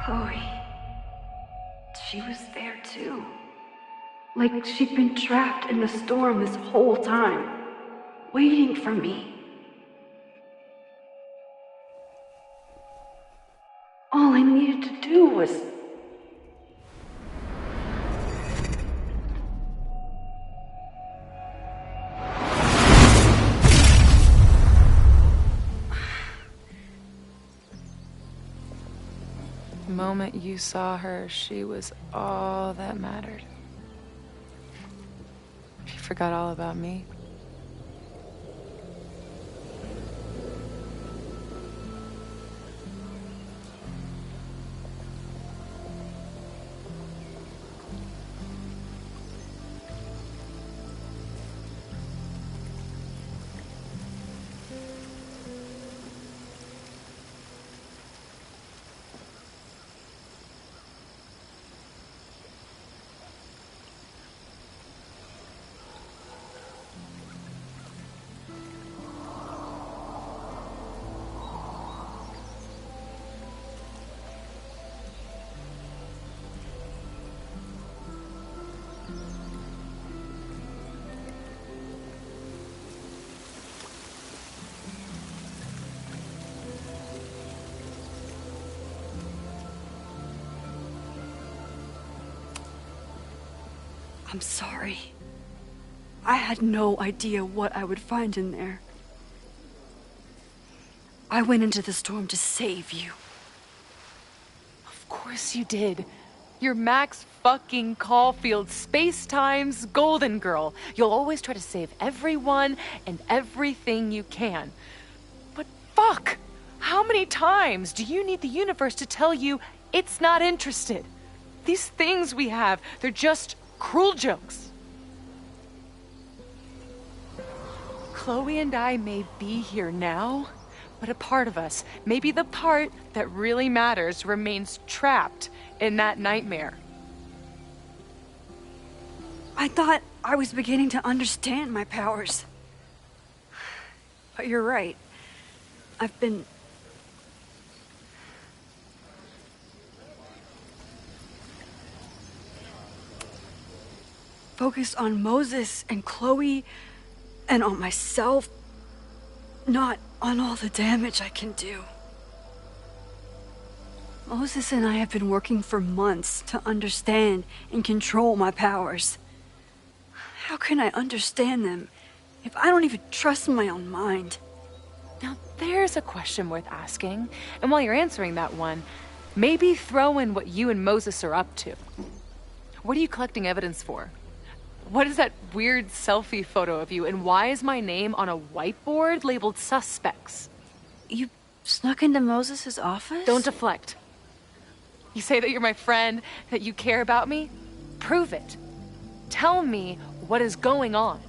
Chloe. She was there too. Like she'd been trapped in the storm this whole time, waiting for me. All I needed to do was... The moment you saw her, she was all that mattered. She forgot all about me. I'm sorry. I had no idea what I would find in there. I went into the storm to save you. Of course you did. You're Max fucking Caulfield, Space-Time's golden girl. You'll always try to save everyone and everything you can. But fuck! How many times do you need the universe to tell you it's not interested? These things we have, they're just cruel jokes. Chloe and I may be here now, But a part of us, maybe the part that really matters, remains trapped in that nightmare. I thought I was beginning to understand my powers. But you're right. I've been... focused on Moses and Chloe and on myself, not on all the damage I can do. Moses and I have been working for months to understand and control my powers. How can I understand them if I don't even trust my own mind? Now there's a question worth asking, and while you're answering that one, maybe throw in what you and Moses are up to. What are you collecting evidence for? What is that weird selfie photo of you, and why is my name on a whiteboard labeled suspects? You snuck into Moses' office? Don't deflect. You say that you're my friend, that you care about me? Prove it. Tell me what is going on.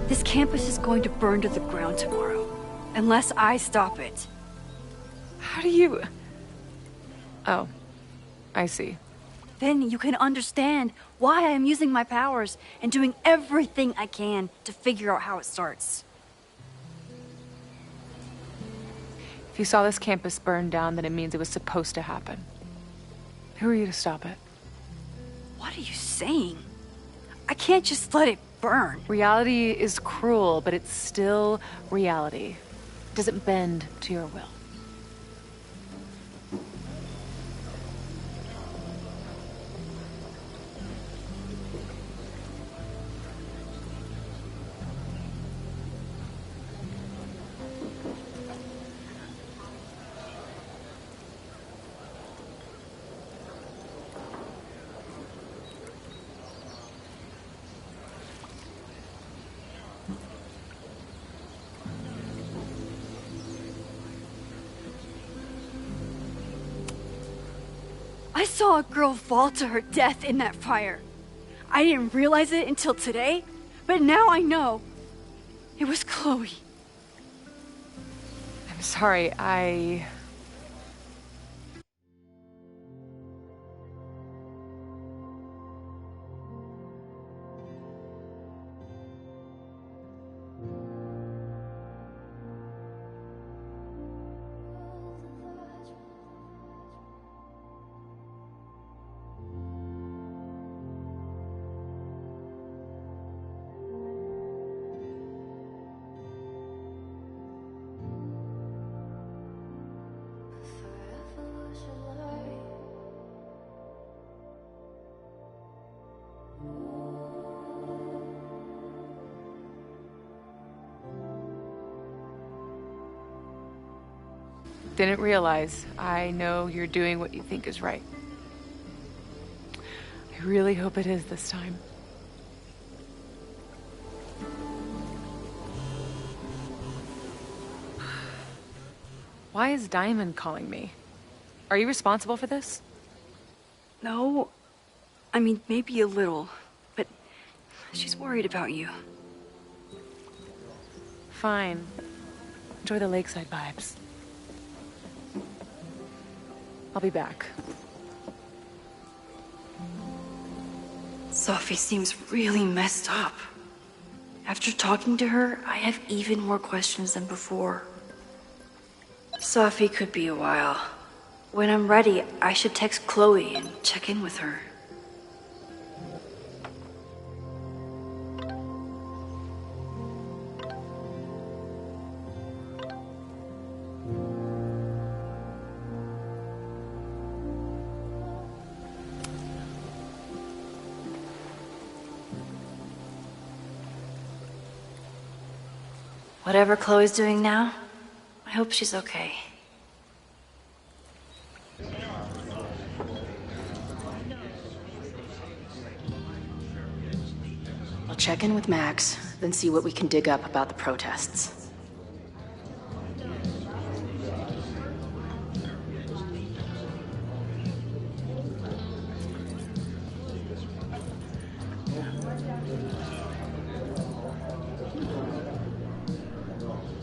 This campus is going to burn to the ground tomorrow, unless I stop it. How do you... Oh, I see. Then you can understand why I am using my powers and doing everything I can to figure out how it starts. If you saw this campus burn down, then it means it was supposed to happen. Who are you to stop it? What are you saying? I can't just let it burn. Reality is cruel, but it's still reality. It doesn't bend to your will. I saw a girl fall to her death in that fire. I didn't realize it until today, but now I know. It was Chloe. I'm sorry, I... Didn't realize. I know you're doing what you think is right. I really hope it is this time. Why is Diamond calling me? Are you responsible for this? No. I mean, maybe a little, but she's worried about you. Fine. Enjoy the lakeside vibes. I'll be back. Sophie seems really messed up. After talking to her, I have even more questions than before. Sophie could be a while. When I'm ready, I should text Chloe and check in with her. Whatever Chloe's doing now, I hope she's okay. We'll check in with Max, then see what we can dig up about the protests.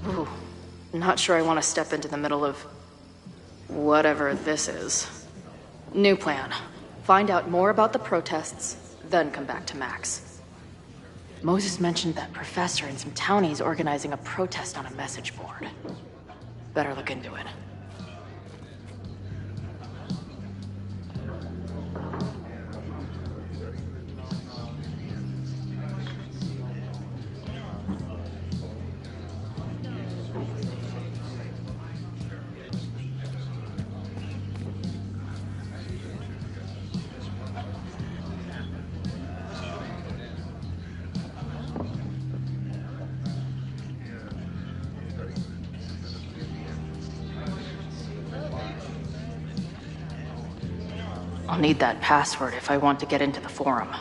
Ooh, not sure I want to step into the middle of whatever this is. New plan. Find out more about the protests, then come back to Max. Moses mentioned that professor and some townies organizing a protest on a message board. Better look into it. I'll need that password if I want to get into the forum.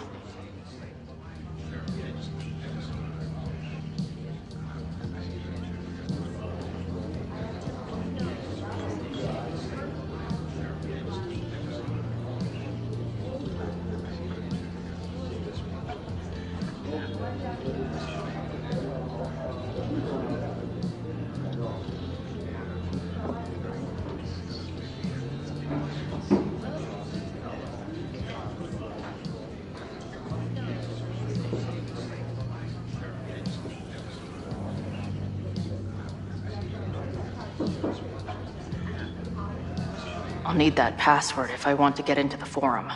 I'll need that password if I want to get into the forum.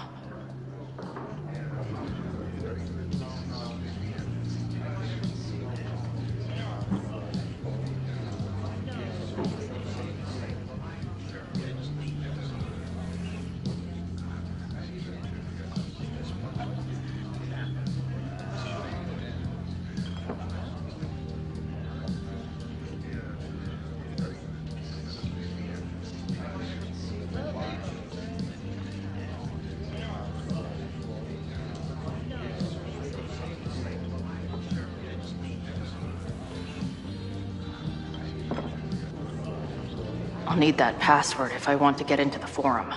I'll need that password if I want to get into the forum.